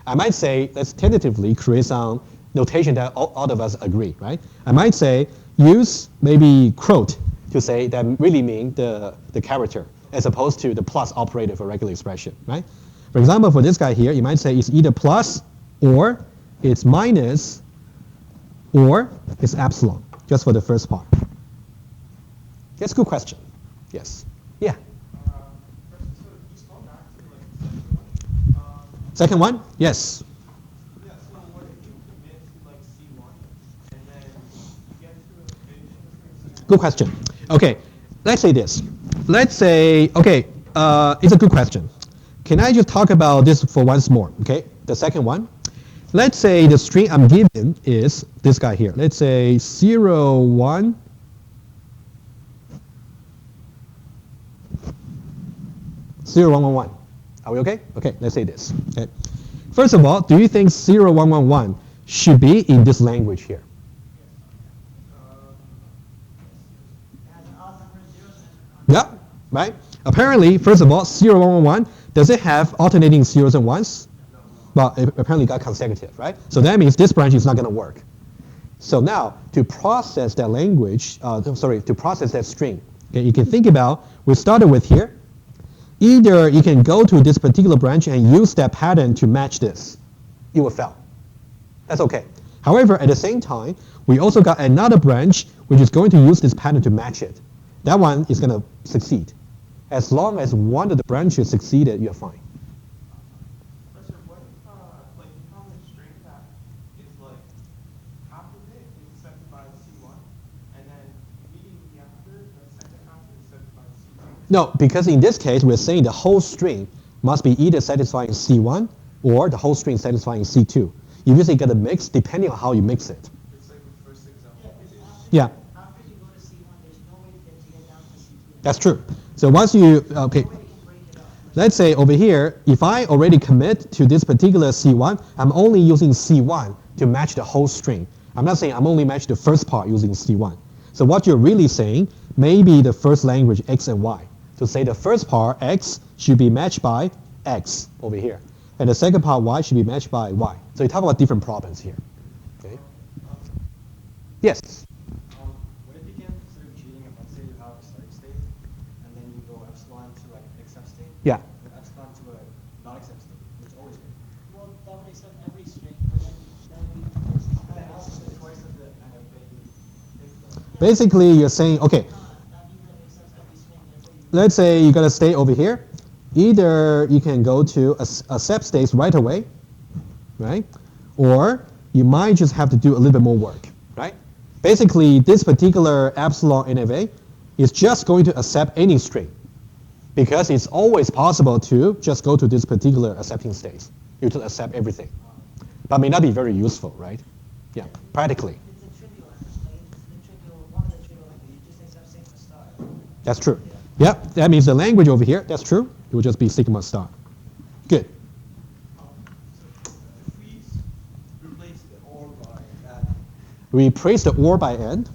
I might say, let's tentatively create some notation that all of us agree, right? I might say, use maybe quote to say that really mean the character as opposed to the plus operator for regular expression, right? For example, for this guy here, you might say it's either plus or it's minus or it's epsilon, just for the first part. That's a good question. Yes. Yeah.
first, so just going back to like
Second one? Yes.
yeah, so what if you commit to like C1 and then you get to a finish?
Good question. Okay, let's say this. Let's say, okay, it's a good question. Can I just talk about this for once more, okay? The second one. Let's say the string I'm given is this guy here. Let's say 0, 1. Zero, 1, 1, 1. Are we okay? Okay, let's say this. Okay. First of all, do you think 0, 1, 1, 1 should be in this language here?
It has an odd number of zeros and an odd
Yeah, right? Apparently, first of all, 0, 1, 1, 1, does it have alternating zeros and ones? Well, it apparently got consecutive, right? So that means this branch is not going to work. So now, to process that language, to process that string, okay, you can think about, we started with here. Either you can go to this particular branch and use that pattern to match this. It will fail. That's okay. However, at the same time, we also got another branch which is going to use this pattern to match it. That one is going to succeed. As long as one of the branches succeeded, you're fine.
Question, what if like you found a string that is like half of it is accepted by C1 and then immediately after the second half is accepted by C2?
No, because in this case, we're saying the whole string must be either satisfying C1 or the whole string satisfying C2. You usually get a mix depending on how you mix it.
It's like the first example.
Yeah, because
Yeah,
after you go to C1, there's no way to get down to C2.
that's true. So once you, okay,
No way they can break it up.
let's say over here, if I already commit to this particular C1, I'm only using C1 to match the whole string. I'm not saying I'm only matching the first part using C1. So what you're really saying, maybe the first language X and Y. So say the first part X should be matched by X over here. And the second part Y should be matched by Y. So you talk about different problems here. Okay? Yes.
Would it be considered cheating if, let's say, you have a starting state and then you go epsilon to like an accept state,
Yeah.
and epsilon to a non-accept state, which always good.
Well, that would accept every string, but then we
And then also the choice of the NFA you pick.
Basically, you're saying, okay,
that means that it accepts every string. That's what you
let's say you got a state over here. Either you can go to accept states right away, right? Or you might just have to do a little bit more work, right? Basically, this particular epsilon-NFA is just going to accept any string because it's always possible to just go to this particular accepting state. You just accept everything. But may not be very useful, right? Yeah, practically.
It's a trivial, like it's the trivial, one of the trivial languages. You just accept sigma star.
That's true. Yeah, that means the language over here, that's true. It will just be sigma star. Good.
If we replace the or by that,
Replace the or by and.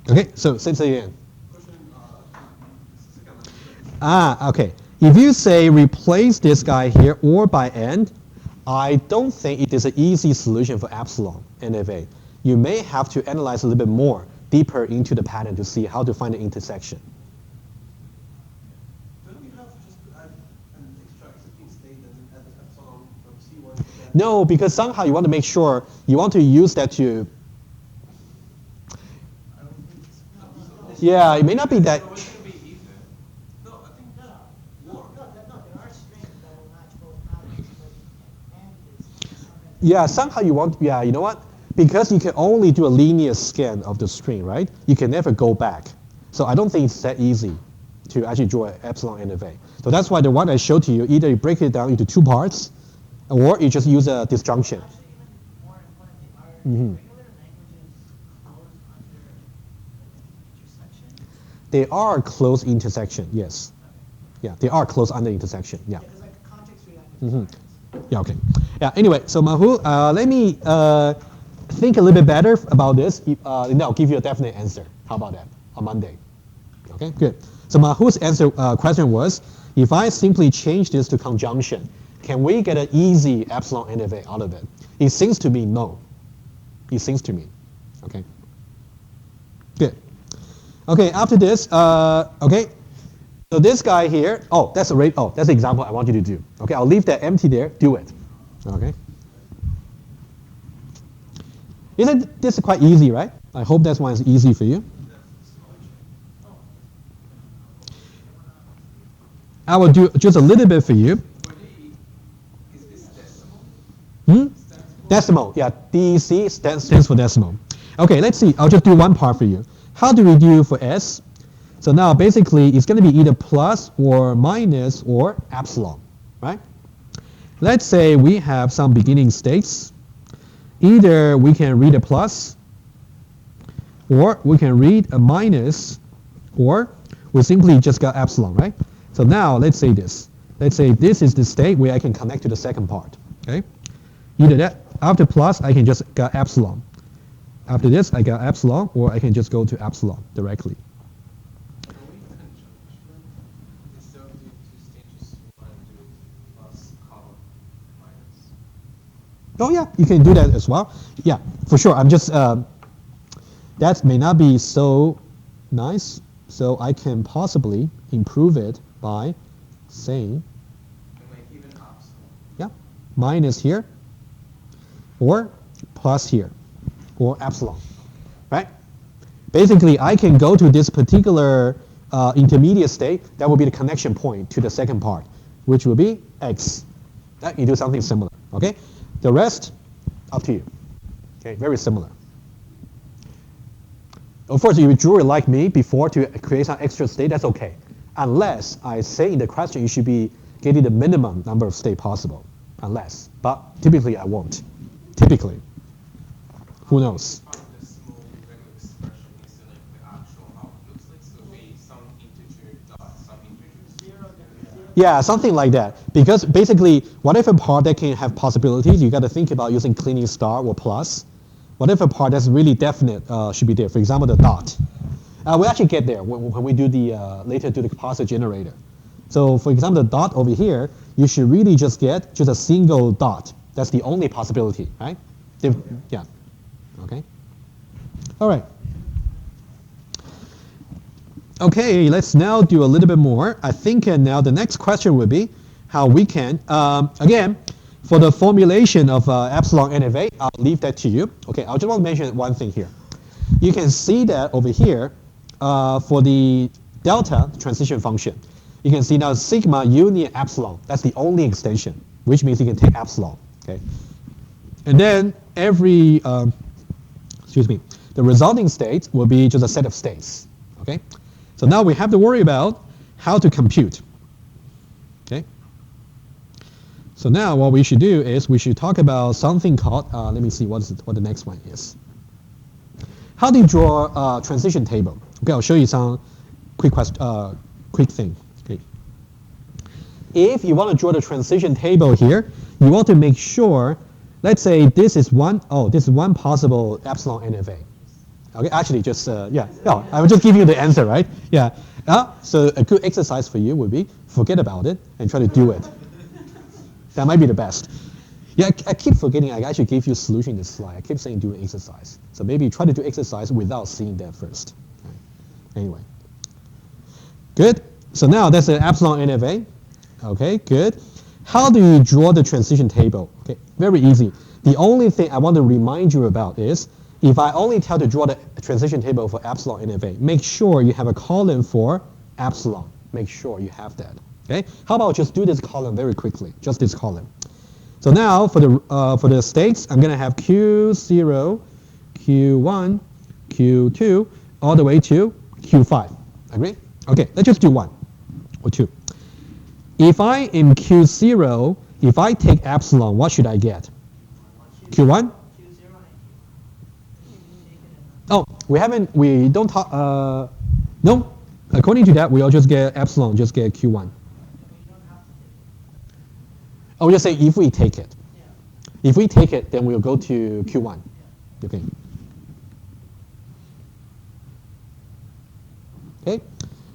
Okay, so say it again.
question, second one.
Ah, okay. If you say replace this guy here or by and, I don't think it is an easy solution for epsilon NFA. You may have to analyze a little bit more deeper into the pattern to see how to find the intersection.
Don't we have just to add an extra accepting state and then add epsilon from C1 to that?
No, because somehow you want to make sure, you want to use that to, yeah, it may not be that,
So it's gonna be even.
No, I think
No, there are strings that will match both patterns, but and it's sometimes.
yeah, somehow you want, yeah, you know what? Because you can only do a linear scan of the string, right? You can never go back. So I don't think it's that easy to actually draw an epsilon-NFA. So that's why the one I showed to you, either you break it down into two parts, or you just use a disjunction.
Actually, even more importantly, are
Mhm.
regular languages closed under intersection?
They are close intersection, yes. Yeah, they are close under intersection, yeah.
Because like context-free languages.
Yeah, okay. Yeah, anyway, so Mahu, let me think a little bit better about this, and I'll give you a definite answer. How about that on Monday? Okay, good. So Mahu's answer question was, if I simply change this to conjunction, can we get an easy epsilon NFA out of it? It seems to me no. It seems to me. Okay. Good. Okay, after this, okay. So this guy here, that's the example I want you to do. Okay, I'll leave that empty there. Do it. Okay. Isn't this quite easy, right? I hope that one is easy for you. I will do just a little bit for you.
Is this decimal?
Decimal, yeah, DEC stands for decimal. Okay, let's see. I'll just do one part for you. How do we do for S? So now basically it's going to be either plus or minus or epsilon, right? Let's say we have some beginning states. Either we can read a plus, or we can read a minus, or we simply just got epsilon, right? So now let's say this. Let's say this is the state where I can connect to the second part, okay? Either that, after plus, I can just get epsilon. After this, I got epsilon, or I can just go to epsilon directly.
Can we conjunction instead of doing two stages, we want to do it plus column minus?
Oh yeah, you can do that as well. Yeah, for sure. I'm just, that may not be so nice, so I can possibly improve it by saying,
And like even opposite.
yeah, minus here, or plus here, or epsilon, right? Basically, I can go to this particular intermediate state. That will be the connection point to the second part, which will be x. That you do something similar, okay? The rest, up to you. Okay, very similar. Of course, if you drew it like me before to create some extra state, that's okay. Unless I say in the question you should be getting the minimum number of state possible. Unless, but typically I won't. Typically. Who knows?
Part of the small regular expression is like the actual how it looks like. So be some integer dot some integer.
Yeah, something like that. Because basically, whatever part that can have possibilities, you got to think about using cleaning star or plus. Whatever part that's really definite should be there. For example, the dot. We'll actually get there when we do the later do the composite generator. So for example, the dot over here, you should really just get just a single dot. That's the only possibility, right? Yeah. Okay. All right. Okay, let's now do a little bit more. I think now the next question would be how we can, again, for the formulation of epsilon NFA, I'll leave that to you. Okay, I just want to mention one thing here. You can see that over here for the delta transition function. You can see now sigma union epsilon. That's the only extension, which means you can take epsilon. Okay, and then every, the resulting state will be just a set of states. Okay, so now we have to worry about how to compute. Okay. So now what we should do is we should talk about something called, let me see what the next one is. How do you draw a transition table? Okay, I'll show you some quick thing. Okay. If you want to draw the transition table here, you want to make sure, let's say this is one possible epsilon NFA. Okay, actually just, I will just give you the answer, right? Yeah. So a good exercise for you would be forget about it and try to do it. That might be the best. Yeah, I keep forgetting I actually gave you a solution in this slide. I keep saying do an exercise. So maybe try to do exercise without seeing that first. Okay. Anyway. Good. So now that's an epsilon NFA. Okay, good. How do you draw the transition table? Okay, very easy. The only thing I want to remind you about is if I only tell to draw the transition table for epsilon NFA, make sure you have a column for epsilon. Make sure you have that. Okay. How about just do this column very quickly? Just this column. So now for the states, I'm gonna have Q0, Q1, Q2, all the way to Q5. Agree? Okay. Let's just do 1 or 2. If I am Q0, if I take epsilon, what should I get? Q1? Oh, we don't talk, no. According to that, we'll just get epsilon, just get Q1. Oh, just say if we take it. If we take it, then we'll go to Q1. Okay. Okay.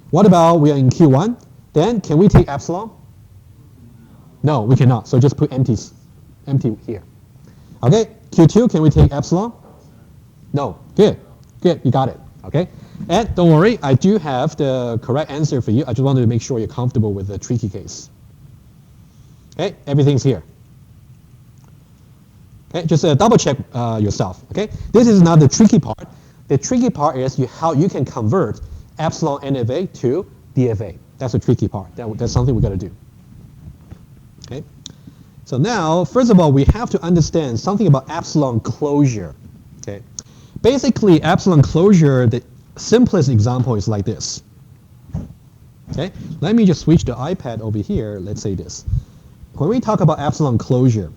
What about we are in Q1? Then can we take epsilon? No, we cannot. So just put empty here. Okay. Q2, can we take epsilon? No. Good. Good. You got it. Okay. And don't worry, I do have the correct answer for you. I just wanted to make sure you're comfortable with the tricky case. Okay. Everything's here. Okay. Just double check yourself. Okay. This is not the tricky part. The tricky part is how you can convert epsilon NFA to DFA. That's the tricky part. That's something we got to do. Okay. So now, first of all, we have to understand something about epsilon closure. Okay. Basically, epsilon closure, the simplest example is like this. Okay. Let me just switch the iPad over here. Let's say this. When we talk about epsilon closure,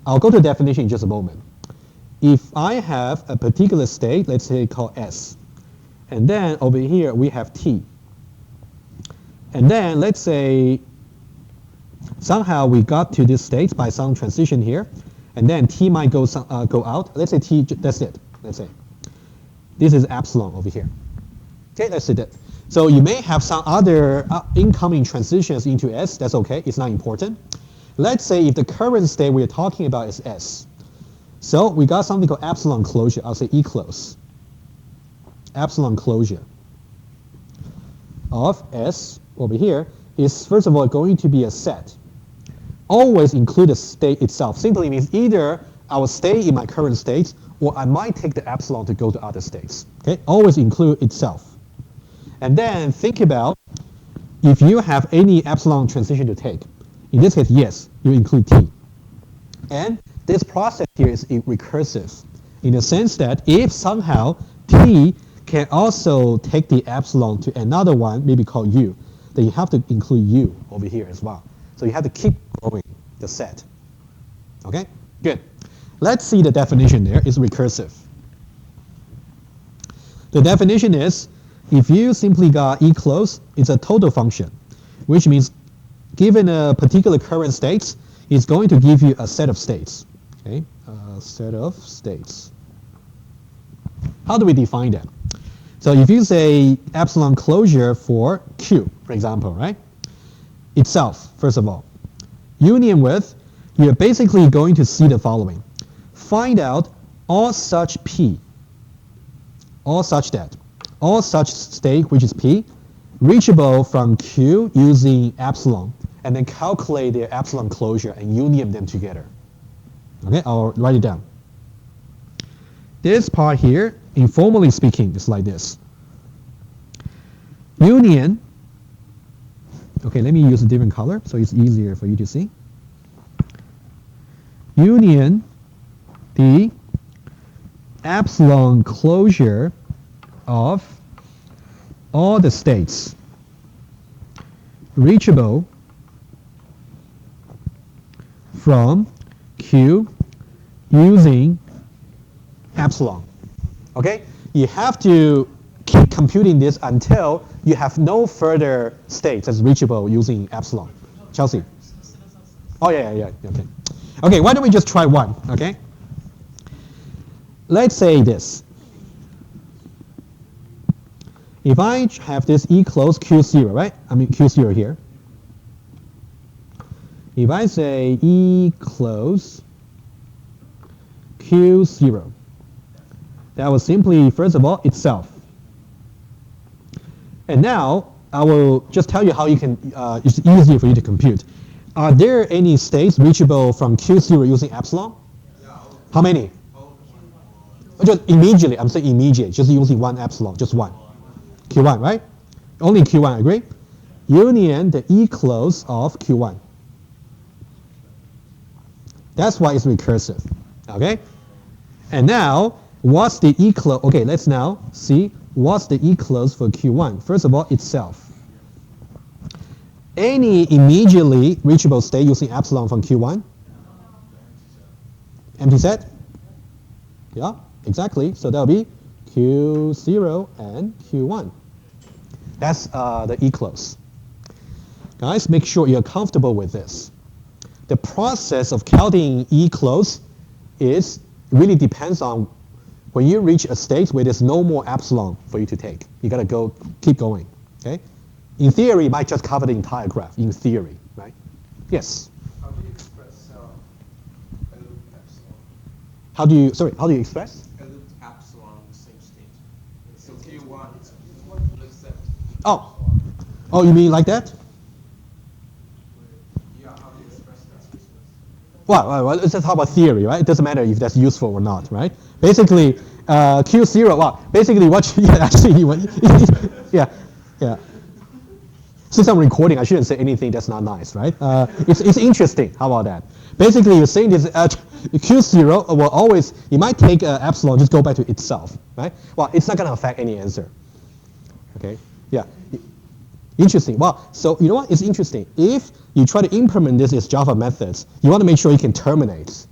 I'll go to the definition in just a moment. If I have a particular state, let's say called S, and then over here we have T, and then let's say somehow we got to this state by some transition here, and then T might go out. Let's say T, that's it. Let's say this is epsilon over here. Okay, let's say that. So you may have some other incoming transitions into S. That's okay. It's not important. Let's say if the current state we're talking about is S. So we got something called epsilon closure. I'll say E close. Epsilon closure of S over here is first of all going to be a set. Always include the state itself. Simply means either I will stay in my current state or I might take the epsilon to go to other states. Okay? Always include itself. And then think about if you have any epsilon transition to take. In this case, yes, you include T. And this process here is recursive in the sense that if somehow T can also take the epsilon to another one, maybe called U, then you have to include U over here as well. So you have to keep growing the set. Okay, good. Let's see the definition there. It's recursive. The definition is if you simply got E close, it's a total function, which means given a particular current state, it's going to give you a set of states. Okay, a set of states. How do we define that? So if you say epsilon closure for Q, for example, right? Itself, first of all. Union with, you're basically going to see the following. Find out all such P, all such state, which is P, reachable from Q using epsilon, and then calculate their epsilon closure and union them together. Okay, I'll write it down. This part here, informally speaking, is like this. Union, okay, let me use a different color so it's easier for you to see. Union, the epsilon closure of all the states reachable from Q using epsilon. Okay? You have to keep computing this until you have no further states that's reachable using epsilon. Chelsea? Oh, yeah. Okay. Okay, why don't we just try one, okay? Let's say this. If I have this E close Q0, right? I mean Q0 here. If I say E close Q0, that was simply, first of all, itself. And now, I will just tell you how you can, it's easier for you to compute. Are there any states reachable from Q0 using epsilon? How many? Just immediately, I'm saying immediate, just using one epsilon, just one. Q1, right? Only Q1, agree? Union the E close of Q1. That's why it's recursive, okay? And now, what's the E close? Okay, let's now see what's the E close for Q1. First of all, itself. Any immediately reachable state using epsilon from Q1? Empty set? Yeah, exactly. So that'll be Q0 and Q1. That's the E close. Guys, make sure you're comfortable with this. The process of counting E close is really depends on when you reach a state where there's no more epsilon for you to take. You gotta go, keep going, okay? In theory, you might just cover the entire graph, in theory, right? Yes?
How do you express a loop epsilon?
How do you express?
A loop epsilon in the same state. So Q1, let's set.
Oh, you mean like that?
Yeah, how do you express that?
Well, let's just talk about theory, right? It doesn't matter if that's useful or not, right? Basically, Q0, well, basically what you, yeah, actually, yeah. Since I'm recording, I shouldn't say anything that's not nice, right? It's interesting, how about that? Basically, you're saying this, Q0 will always, you might take epsilon, just go back to itself, right? Well, it's not gonna affect any answer, okay? Yeah. Interesting. Well, so you know what? It's interesting. If you try to implement this as Java methods, you want to make sure you can terminate.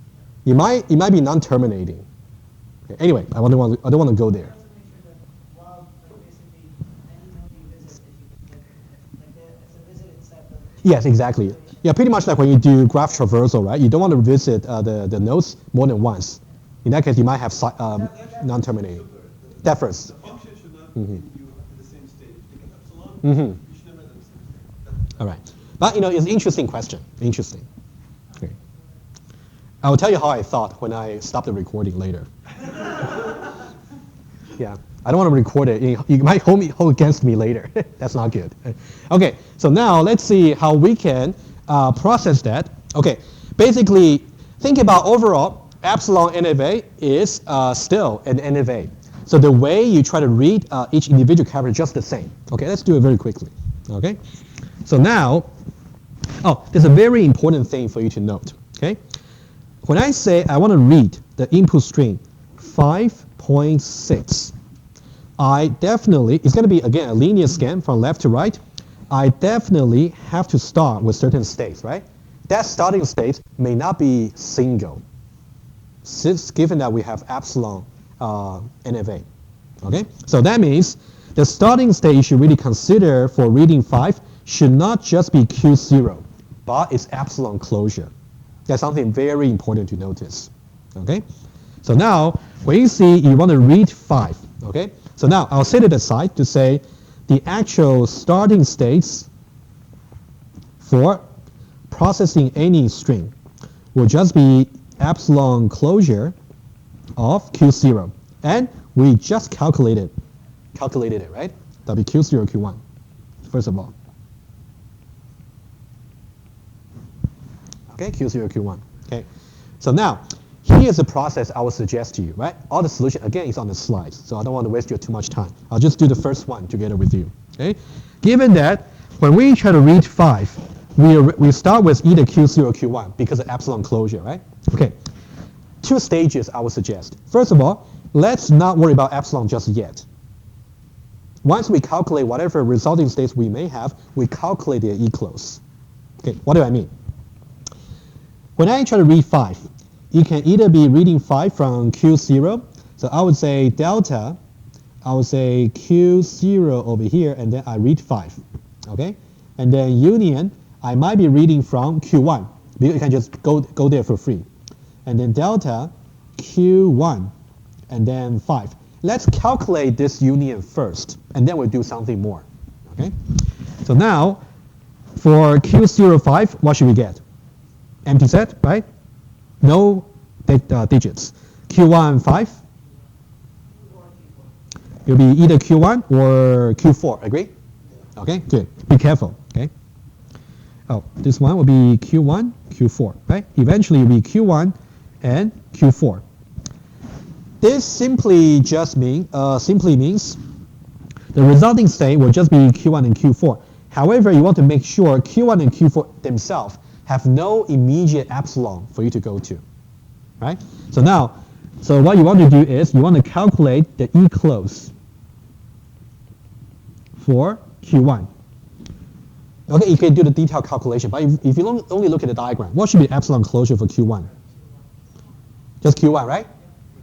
It might be non-terminating. Okay. Anyway, I don't want to go there.
Also make sure that while basically any node you visit, it's a visit itself.
Yes, exactly. Yeah, pretty much like when you do graph traversal, right? You don't want to visit the nodes more than once. In that case, you might have non-terminating. That first.
The function should not
Mhm.
be in the same state. Take an epsilon.
Mhm.
You should never have the same state.
All right. But, it's an interesting question. Interesting. Okay. I will tell you how I thought when I stopped the recording later. Yeah. I don't want to record it. You might hold against me later. That's not good. Okay. So now let's see how we can process that. Okay. Basically, think about overall, epsilon-NFA is still an NFA. So the way you try to read each individual character is just the same. Okay, let's do it very quickly. Okay, so now, there's a very important thing for you to note. Okay, when I say I want to read the input string 5.6, I definitely, it's going to be again a linear scan from left to right. I definitely have to start with certain states, right? That starting state may not be single, since given that we have epsilon NFA. Okay, so that means the starting state you should really consider for reading 5 should not just be Q0, but it's epsilon closure. That's something very important to notice. Okay, so now when you see you want to read 5, okay, so now I'll set it aside to say the actual starting states for processing any string will just be epsilon closure of Q0. And we just calculated it, right? That'll be Q0, Q1, first of all. Okay, Q0, Q1. Okay, so now, here's the process I would suggest to you, right? All the solution, again, is on the slides, so I don't want to waste your too much time. I'll just do the first one together with you, okay? Given that, when we try to read 5, we start with either Q0 or Q1 because of epsilon closure, right? Okay, 2 stages I would suggest. First of all, let's not worry about epsilon just yet. Once we calculate whatever resulting states we may have, we calculate their E close. Okay, what do I mean? When I try to read 5, you can either be reading 5 from Q0, so I would say delta, I would say Q0 over here, and then I read 5, okay? And then union, I might be reading from Q1, because you can just go there for free. And then delta, Q1, and then 5. Let's calculate this union first, and then we'll do something more, okay? So now, for Q05, what should we get? Empty set, right? No digits. Q1, 5? It'll be either Q1 or Q4, agree? Okay, good. Be careful. Okay. Oh, this one will be Q1, Q4, right? Eventually, it will be Q1 and Q4. This simply means the resulting state will just be Q1 and Q4. However, you want to make sure Q1 and Q4 themselves have no immediate epsilon for you to go to, right? So what you want to do is you want to calculate the E close for Q1. Okay, you can do the detailed calculation, but if you only look at the diagram, what should be epsilon closure for Q1? Just Q1, right?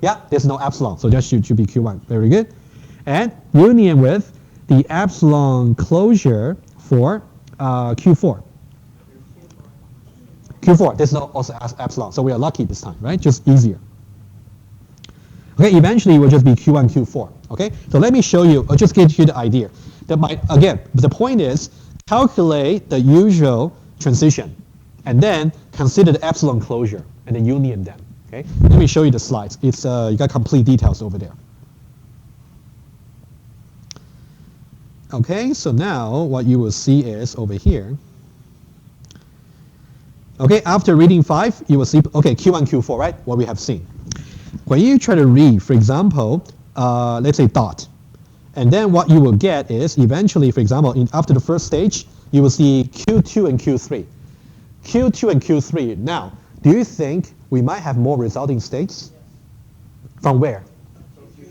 Yeah, there's no epsilon, so that should be Q1. Very good. And union with the epsilon closure for Q4. Q4, there's no also epsilon, so we are lucky this time, right? Just easier. Okay, eventually it will just be Q1, Q4. Okay, so let me show you, or just give you the idea. Again, the point is, calculate the usual transition, and then consider the epsilon closure, and then union them. Okay, let me show you the slides. It's you got complete details over there. Okay, so now what you will see is over here. Okay, after reading 5, you will see, okay, Q1, Q4, right? What we have seen. When you try to read, for example, let's say dot, and then what you will get is eventually, for example, after the first stage, you will see Q2 and Q3. Q2 and Q3. Now, do you think we might have more resulting states? From where?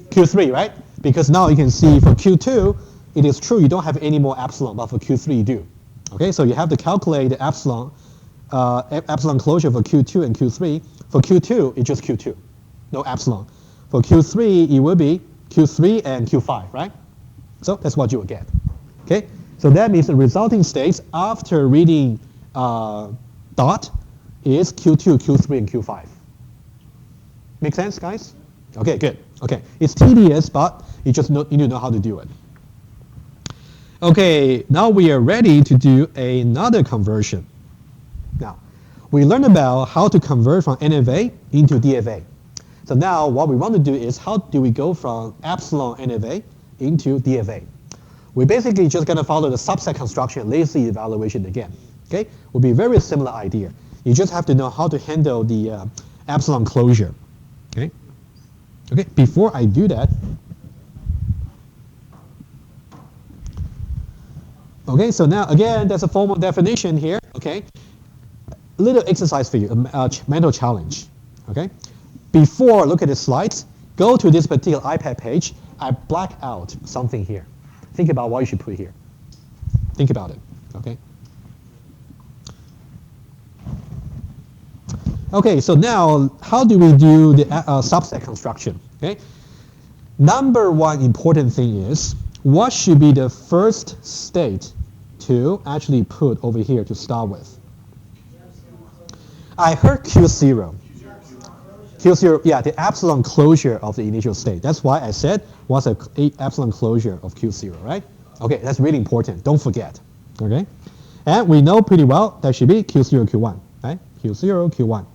Q3, right? Because now you can see for Q2, it is true you don't have any more epsilon, but for Q3 you do. Okay, so you have to calculate the epsilon closure for Q2 and Q3. For Q2, it's just Q2, no epsilon. For Q3, it will be Q3 and Q5, right? So that's what you will get. Okay, so that means the resulting states after reading dot is Q2, Q3, and Q5. Make sense, guys? Okay, good. Okay, it's tedious, but you just need to know how to do it. Okay, now we are ready to do another conversion. Now, we learned about how to convert from NFA into DFA. So now what we want to do is how do we go from epsilon NFA into DFA? We're basically just going to follow the subset construction, lazy evaluation again. Okay, will be a very similar idea. You just have to know how to handle the epsilon closure. Okay. Okay. Before I do that, okay. So now again, there's a formal definition here. Okay. A little exercise for you, a mental challenge. Okay. Before look at the slides, go to this particular iPad page. I black out something here. Think about what you should put here. Think about it. Okay. Okay, so now how do we do the subset construction? Okay, number one important thing is what should be the first state to actually put over here to start with? I heard Q0. Q0, yeah, the epsilon closure of the initial state. That's why I said what's a epsilon closure of Q0, right? Okay, that's really important. Don't forget. Okay, and we know pretty well that should be Q0, Q1, right? Q0, Q1.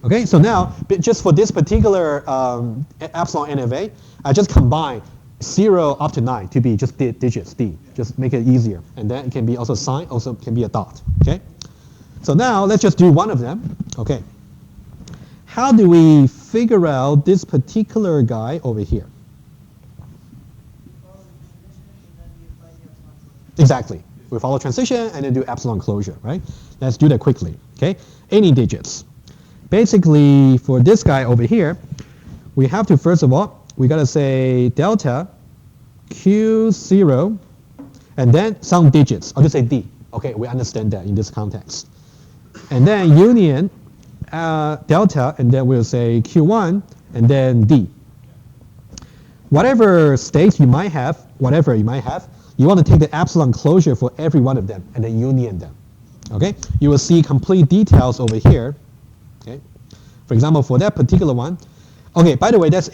Okay, so now, just for this particular epsilon NFA, I just combine 0 up to 9 to be just digits, D. Just make it easier. And then it can be also sign, also can be a dot. Okay, so now let's just do one of them. Okay, how do we figure out this particular guy over here? Exactly. We follow transition and then do epsilon closure, right? Let's do that quickly. Okay, any digits. Basically, for this guy over here, we have to, first of all, we got to say delta Q0, and then some digits. I'll just say D. Okay, we understand that in this context. And then union delta, and then we'll say Q1, and then D. Whatever states you might have, you want to take the epsilon closure for every one of them, and then union them. Okay, you will see complete details over here. Okay, for example, for that particular one, okay, by the way, that's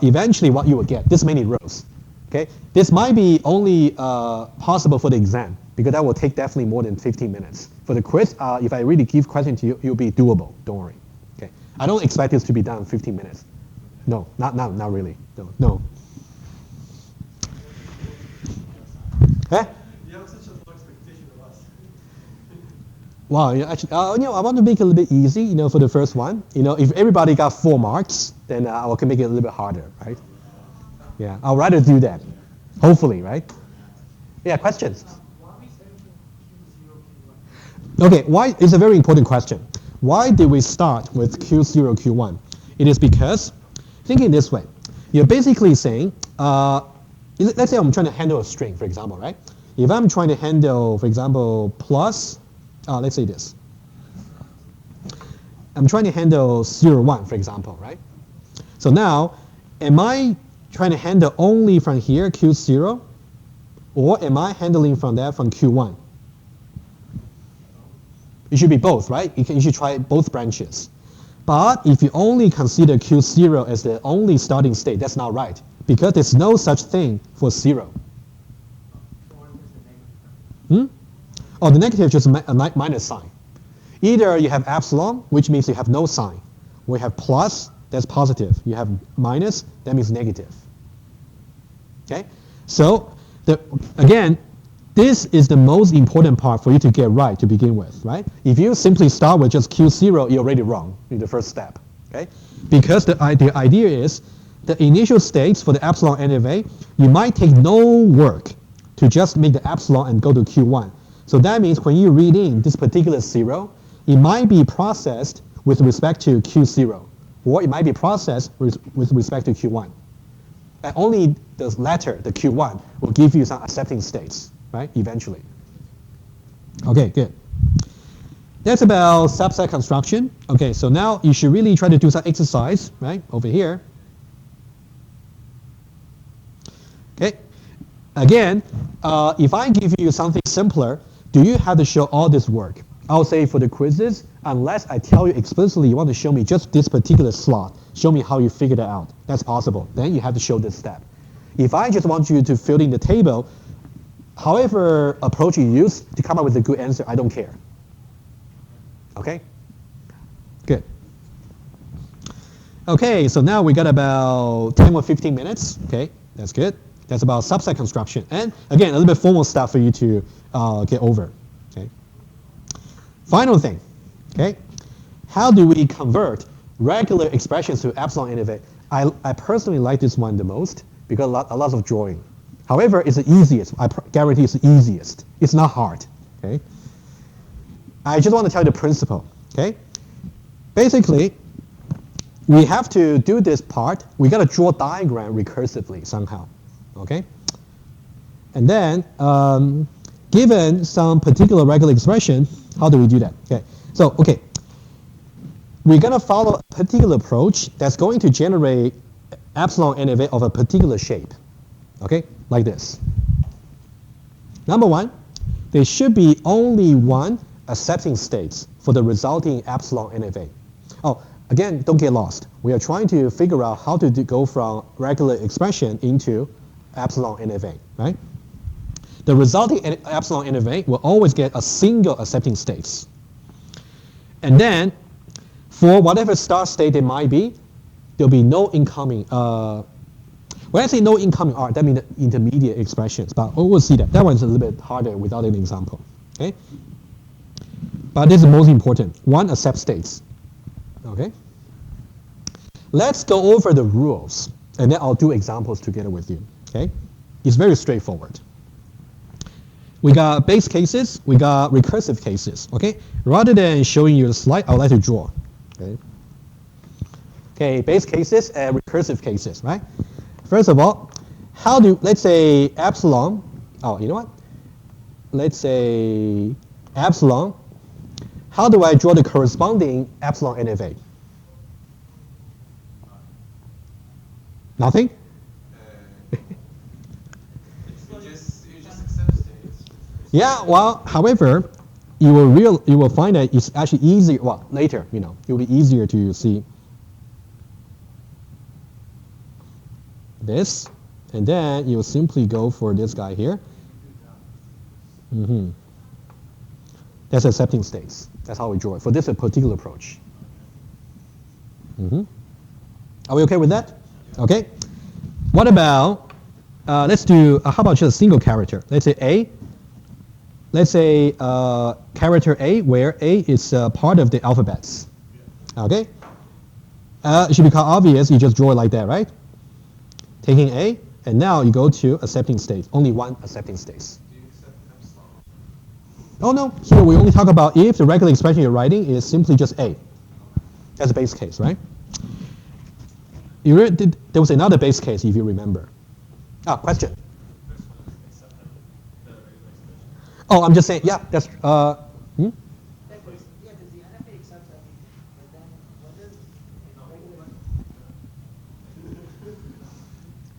eventually what you will get, this many rows. Okay, this might be only possible for the exam, because that will take definitely more than 15 minutes. For the quiz, if I really give question to you, it will be doable, don't worry. Okay, I don't expect this to be done in 15 minutes. No, not really, no. Eh?
You have such a low expectation of us.
Wow, actually, I want to make it a little bit easy, for the first one. If everybody got 4 marks, then I can make it a little bit harder, right? Yeah, I'll rather do that. Hopefully, right? Yeah, questions?
Why are we starting from Q0, Q1?
Okay, why is a very important question. Why did we start with Q0, Q1? It is because, thinking this way, you're basically saying, let's say I'm trying to handle a string, for example, right? If I'm trying to handle, for example, plus, let's say this. I'm trying to handle 0, 1, for example, right? So now, am I trying to handle only from here, Q0, or am I handling from there from Q1? It should be both, right? You should try both branches. But if you only consider Q0 as the only starting state, that's not right, because there's no such thing for 0. Oh, the negative is just a minus sign. Either you have epsilon, which means you have no sign. Or you have plus, that's positive. You have minus, that means negative. Okay? So, again, this is the most important part for you to get right to begin with, right? If you simply start with just Q0, you're already wrong in the first step, okay? Because the idea is the initial states for the epsilon NFA, you might take no work to just make the epsilon and go to Q1. So that means when you read in this particular 0, it might be processed with respect to Q0, or it might be processed with respect to Q1. And only the latter, the Q1, will give you some accepting states, right, eventually. Okay, good. That's about subset construction. Okay, so now you should really try to do some exercise, right, over here. Okay, again, if I give you something simpler, do you have to show all this work? I'll say for the quizzes, unless I tell you explicitly you want to show me just this particular slot, show me how you figured it out. That's possible. Then you have to show this step. If I just want you to fill in the table, however approach you use to come up with a good answer, I don't care. Okay? Good. Okay, so now we got about 10 or 15 minutes. Okay, that's good. That's about subset construction. And again, a little bit formal stuff for you to get over. Okay. Final thing. Okay. How do we convert regular expressions to epsilon NFA? I personally like this one the most because a lot of drawing. However, it's the easiest. I guarantee it's the easiest. It's not hard. Okay. I just want to tell you the principle. Okay. Basically, we have to do this part. We got to draw a diagram recursively somehow. Okay. And then, given some particular regular expression, how do we do that? Okay. So, okay. We're going to follow a particular approach that's going to generate epsilon NFA of a particular shape. Okay, like this. Number one, there should be only one accepting states for the resulting epsilon NFA. Oh, again, don't get lost. We are trying to figure out how to go from regular expression into epsilon NFA, right? The resulting epsilon NFA will always get a single accepting states. And then, for whatever start state it might be, there'll be no incoming. When I say no incoming R, that means the intermediate expressions. But we'll see that. That one's a little bit harder without an example. Okay? But this is most important. One accept states. Okay? Let's go over the rules, and then I'll do examples together with you. Okay? It's very straightforward. We got base cases, we got recursive cases. Okay? Rather than showing you the slide, I would like to draw. Okay? Okay, base cases and recursive cases, right? First of all, let's say epsilon, oh, you know what? Let's say epsilon, how do I draw the corresponding epsilon NFA? Nothing?
You just accept states.
Yeah, well, however, you will find that it's actually easier, well, later, it will be easier to see this, and then you will simply go for this guy here. That's accepting states. That's how we draw it for this particular approach. Are we okay with that? Okay. What about let's do, how about just a single character? Let's say A. Let's say character A, where A is part of the alphabets. Okay? It should become obvious. You just draw it like that, right? Taking A, and now you go to accepting state. Only one accepting state.
Do you accept epsilon?
Oh no, here we only talk about if the regular expression you're writing is simply just A. That's a base case, right? There was another base case, if you remember. Question. Oh, I'm just saying, yeah, that's,
Yeah, because the NFA accepts everything, but then what does regular?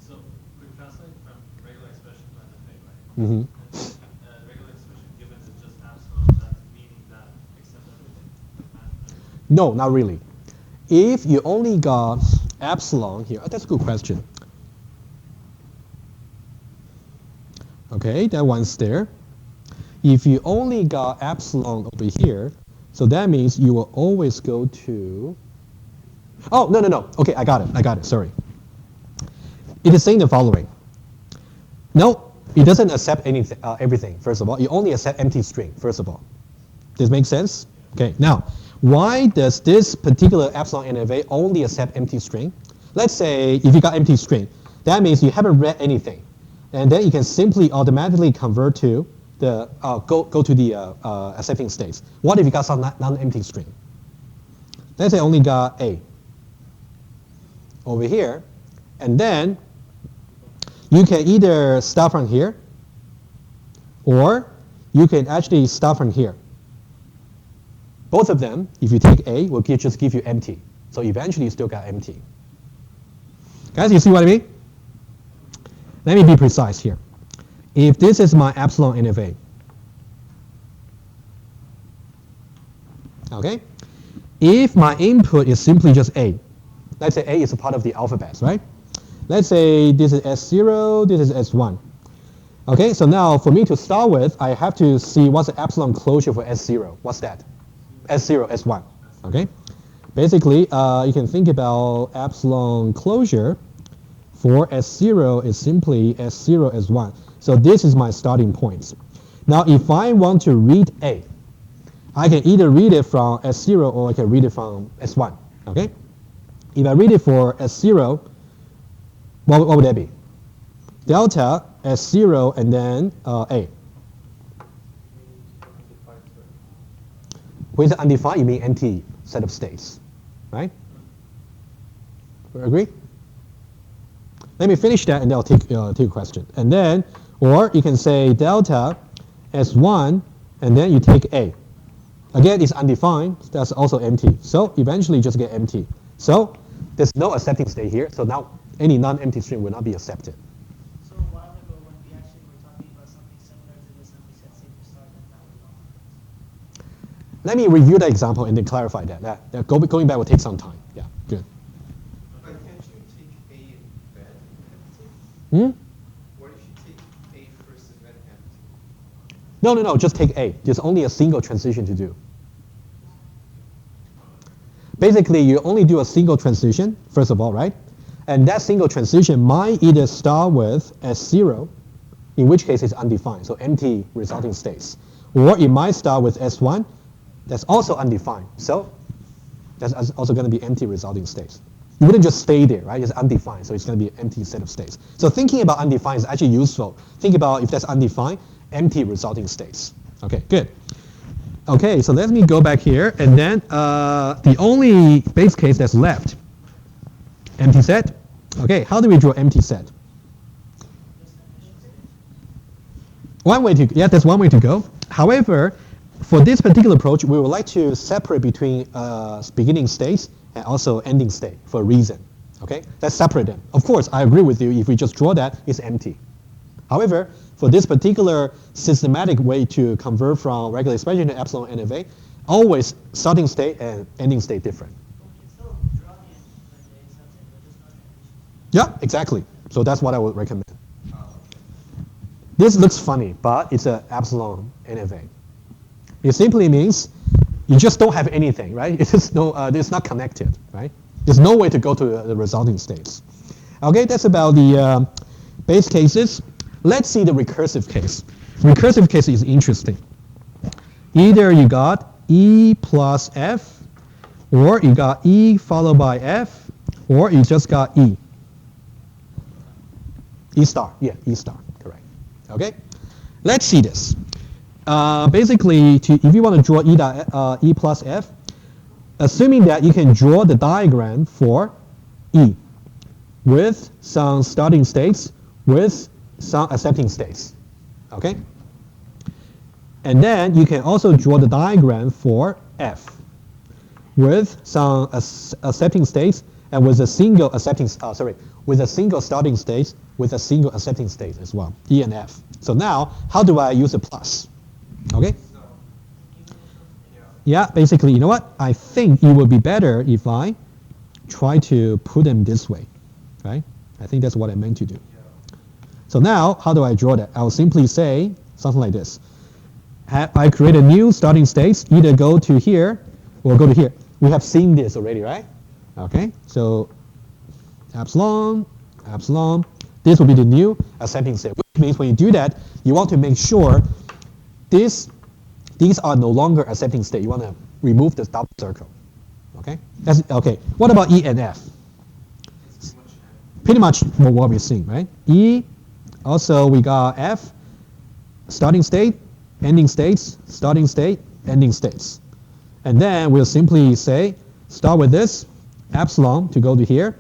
So we translate from regular expression to NFA, right?
mhm.
Regular expression given is just epsilon, that's meaning that accept everything.
No, not really. If you only got epsilon here, that's a good question. Okay, that one's there. If you only got epsilon over here, so that means you will always go to, oh, no. Okay, I got it, sorry. It is saying the following. No, it doesn't accept anything, everything, first of all. It only accepts empty string, first of all. Does this make sense? Okay, now, why does this particular epsilon NFA only accept empty string? Let's say if you got empty string, that means you haven't read anything. And then you can simply automatically convert to the, go to the accepting states. What if you got some non-empty string? Let's say only got A over here. And then you can either start from here, or you can actually start from here. Both of them, if you take A, will just give you empty. So eventually you still got empty. Guys, you see what I mean? Let me be precise here. If this is my epsilon NFA, okay? If my input is simply just A, let's say A is a part of the alphabet, right? Let's say this is S0, this is S1. Okay, so now for me to start with, I have to see what's the epsilon closure for S0. What's that? S0, S1, okay? Basically, you can think about epsilon closure for S0 is simply S0, S1. So this is my starting point. Now, if I want to read A, I can either read it from S0 or I can read it from S1, okay? If I read it for S0, what would that be? Delta S0 and then A. When it's undefined, you mean empty set of states, right? Agree? Let me finish that and then I'll take a question. And then, or you can say delta S1 and then you take A. Again, it's undefined, that's also empty. So eventually you just get empty. So there's no accepting state here, so now any non-empty string will not be accepted.
So a while ago when we actually were talking about something similar to this and we said safe to start, then that was wrong.
Let me review the example and then clarify that. Going back will take some time. Yeah, good.
But can't you take A and then empty?
Hmm?
What if you take A first and then empty?
No, just take A. There's only a single transition to do. Basically, you only do a single transition, first of all, right? And that single transition might either start with S0, in which case it's undefined, so empty resulting states. Or it might start with S1, that's also undefined. So that's also going to be empty resulting states. You wouldn't just stay there, right? It's undefined, so it's going to be an empty set of states. So thinking about undefined is actually useful. Think about if that's undefined, empty resulting states. Okay, good. Okay, so let me go back here, and then the only base case that's left, empty set. Okay, how do we draw empty set? One way to, yeah, that's one way to go. However, for this particular approach, we would like to separate between beginning states and also ending state for a reason. Okay, let's separate them. Of course, I agree with you. If we just draw that, it's empty. However, for this particular systematic way to convert from regular expression to epsilon NFA, always starting state and ending state different.
But we can still draw the end when they accept it, but just not transition.
Yeah, exactly. So that's what I would recommend. This looks funny, but it's an epsilon NFA. It simply means you just don't have anything, right? It's not connected, right? There's no way to go to the resulting states. Okay, that's about the base cases. Let's see the recursive case. Recursive case is interesting. Either you got E plus F, or you got E followed by F, or you just got E. E star, yeah, E star, correct. Okay, let's see this. Basically, if you want to draw E plus F, assuming that you can draw the diagram for E with some starting states, with some accepting states, okay? And then you can also draw the diagram for F with some accepting states and with a single with a single starting state with a single accepting state as well, E and F. So now, how do I use a plus? Okay? Yeah, basically, you know what? I think it would be better if I try to put them this way, right? I think that's what I meant to do. So now, how do I draw that? I'll simply say something like this. I create a new starting state, either go to here or go to here. We have seen this already, right? Okay, so epsilon, epsilon. This will be the new accepting state, which means when you do that, you want to make sure these are no longer accepting state. You want to remove the double circle. Okay? That's okay. What about E and F? Pretty much what we're seeing, right? E, also we got F, starting state, ending states, starting state, ending states. And then we'll simply say, start with this, epsilon to go to here,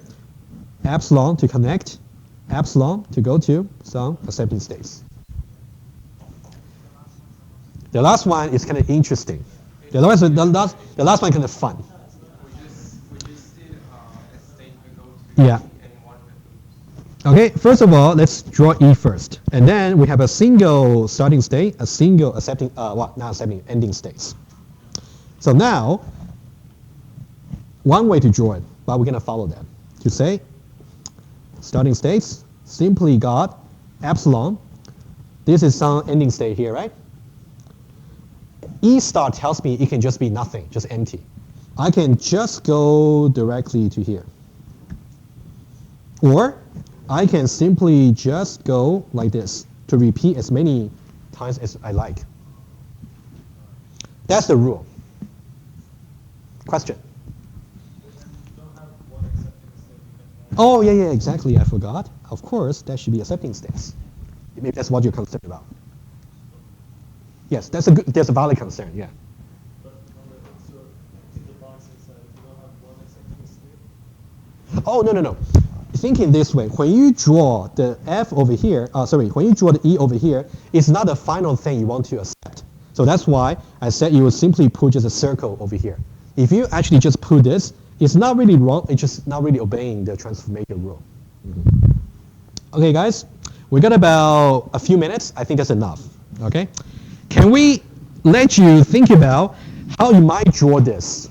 epsilon to connect, epsilon to go to some accepting states. The last one is kind of interesting. The last one kind of fun.
We just did a statement go to
Yeah.
and one that loops.
Okay, first of all, let's draw E first. And then we have a single starting state, a single accepting, not accepting, ending states. So now, one way to draw it, but we're going to follow that. To say, starting states, simply got epsilon. This is some ending state here, right? E star tells me it can just be nothing, just empty. I can just go directly to here. Or I can simply just go like this to repeat as many times as I like. That's the rule. Question? Oh, yeah, exactly. I forgot. Of course, that should be accepting states. Maybe that's what you're concerned about. Yes, that's a valid concern, yeah. Oh, no. Thinking this way, when you draw the F over here, when you draw the E over here, it's not the final thing you want to accept. So that's why I said you would simply put just a circle over here. If you actually just put this, it's not really wrong, it's just not really obeying the transformation rule. Okay, guys, we got about a few minutes. I think that's enough, okay? Can we let you think about how you might draw this?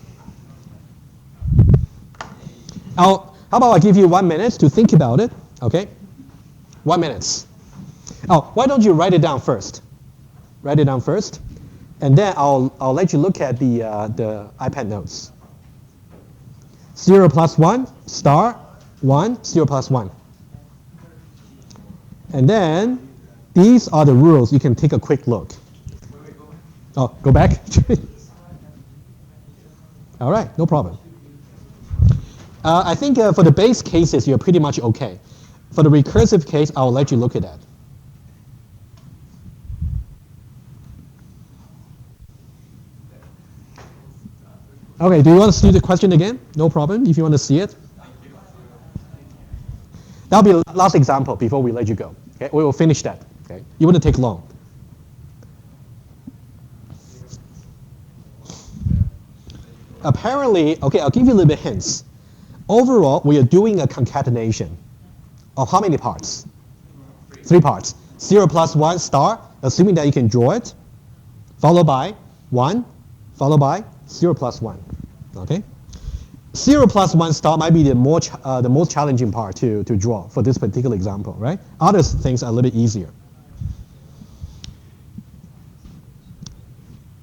How about I give you 1 minute to think about it, okay? 1 minute. Oh, why don't you write it down first? Write it down first, and then I'll let you look at the iPad notes. 0 plus 1, star, 1, 0 plus 1. And then these are the rules. You can take a quick look. Oh, go back? All right, no problem. I think for the base cases, you're pretty much okay. For the recursive case, I'll let you look at that. Okay, do you want to see the question again? No problem, if you want to see it. That'll be the last example before we let you go. Okay, we will finish that. Okay, it wouldn't take long. Apparently, okay, I'll give you a little bit hints. Overall, we are doing a concatenation of how many parts? 3 parts. 0 plus 1 star, assuming that you can draw it, followed by 1, followed by 0 plus 1. Okay? 0 plus 1 star might be the most challenging part to draw for this particular example, right? Other things are a little bit easier.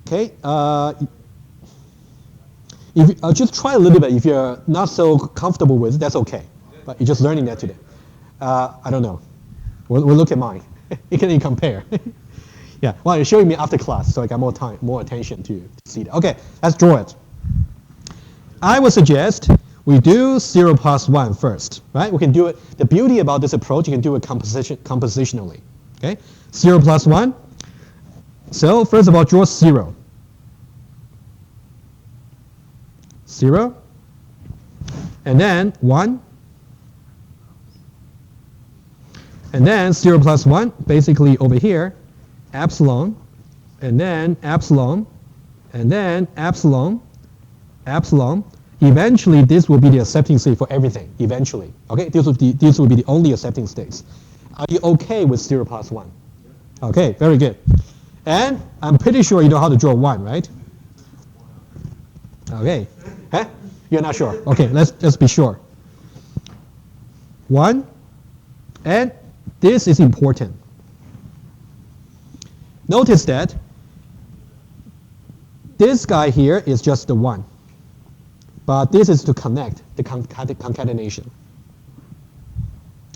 Okay? I'll just try a little bit. If you're not so comfortable with it, that's okay. But you're just learning that today. I don't know. We'll look at mine. You can compare. Yeah, well, you're showing me after class, so I got more time, more attention to see that. Okay, let's draw it. I would suggest we do 0 plus 1 first, right? We can do it. The beauty about this approach, you can do it compositionally. Okay, 0 plus 1. So first of all, draw 0. 0. And then 1. And then 0 plus 1, basically over here, epsilon, and then epsilon, and then epsilon, epsilon. Eventually, this will be the accepting state for everything, eventually. Okay, these will be the only accepting states. Are you okay with 0 plus 1? Okay, very good. And I'm pretty sure you know how to draw 1, right? Okay. Huh? You're not sure? Okay, let's be sure. 1, and this is important. Notice that this guy here is just the 1. But this is to connect the concatenation.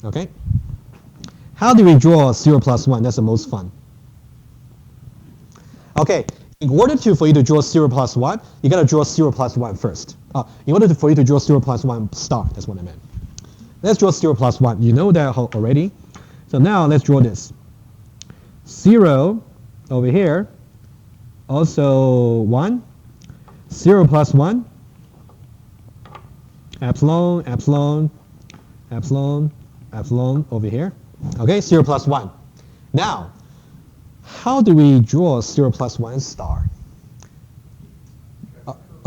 Okay? How do we draw 0 plus 1? That's the most fun. Okay, in order for you to draw 0 plus 1, you got to draw 0 plus 1 first. In order for you to draw 0 plus 1 star, that's what I meant. Let's draw 0 plus 1. You know that already. So now let's draw this. 0 over here, also 1. 0 plus 1. Epsilon, epsilon, epsilon, epsilon over here. Okay, 0 plus 1. Now, how do we draw 0 plus 1 star?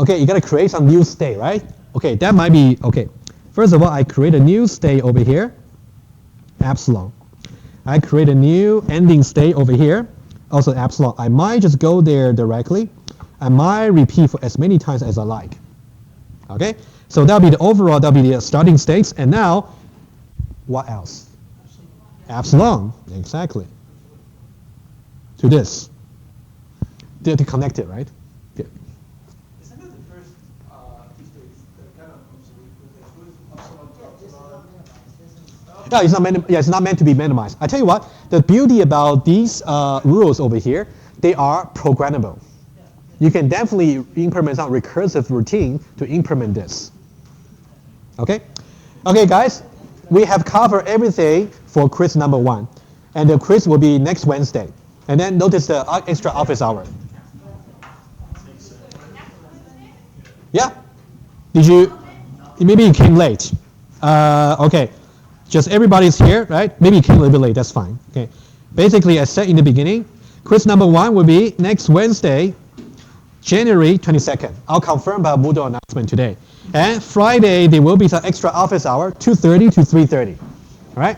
Okay, you got to create some new state, right? Okay, that might be, okay. First of all, I create a new state over here, epsilon. I create a new ending state over here, also epsilon. I might just go there directly. I might repeat for as many times as I like. Okay? So that'll be the overall, that'll be the starting states. And now, what else? Epsilon, exactly. To this. They're connected, right? Good.
Isn't that the first two states that kind of obsolete with epsilon to epsilon?
No, it's not meant to be minimized. I tell you what, the beauty about these rules over here, they are programmable. You can definitely implement some recursive routine to implement this. Okay? Okay, guys, we have covered everything for quiz number 1. And the quiz will be next Wednesday. And then notice the extra office hour. Yeah? Did you? Maybe you came late. Okay. Just everybody's here, right? Maybe you came a little bit late. That's fine. Okay. Basically, I said in the beginning, quiz number 1 will be next Wednesday, January 22nd. I'll confirm by Moodle announcement today. And Friday, there will be some extra office hour, 2:30 to 3:30. All right?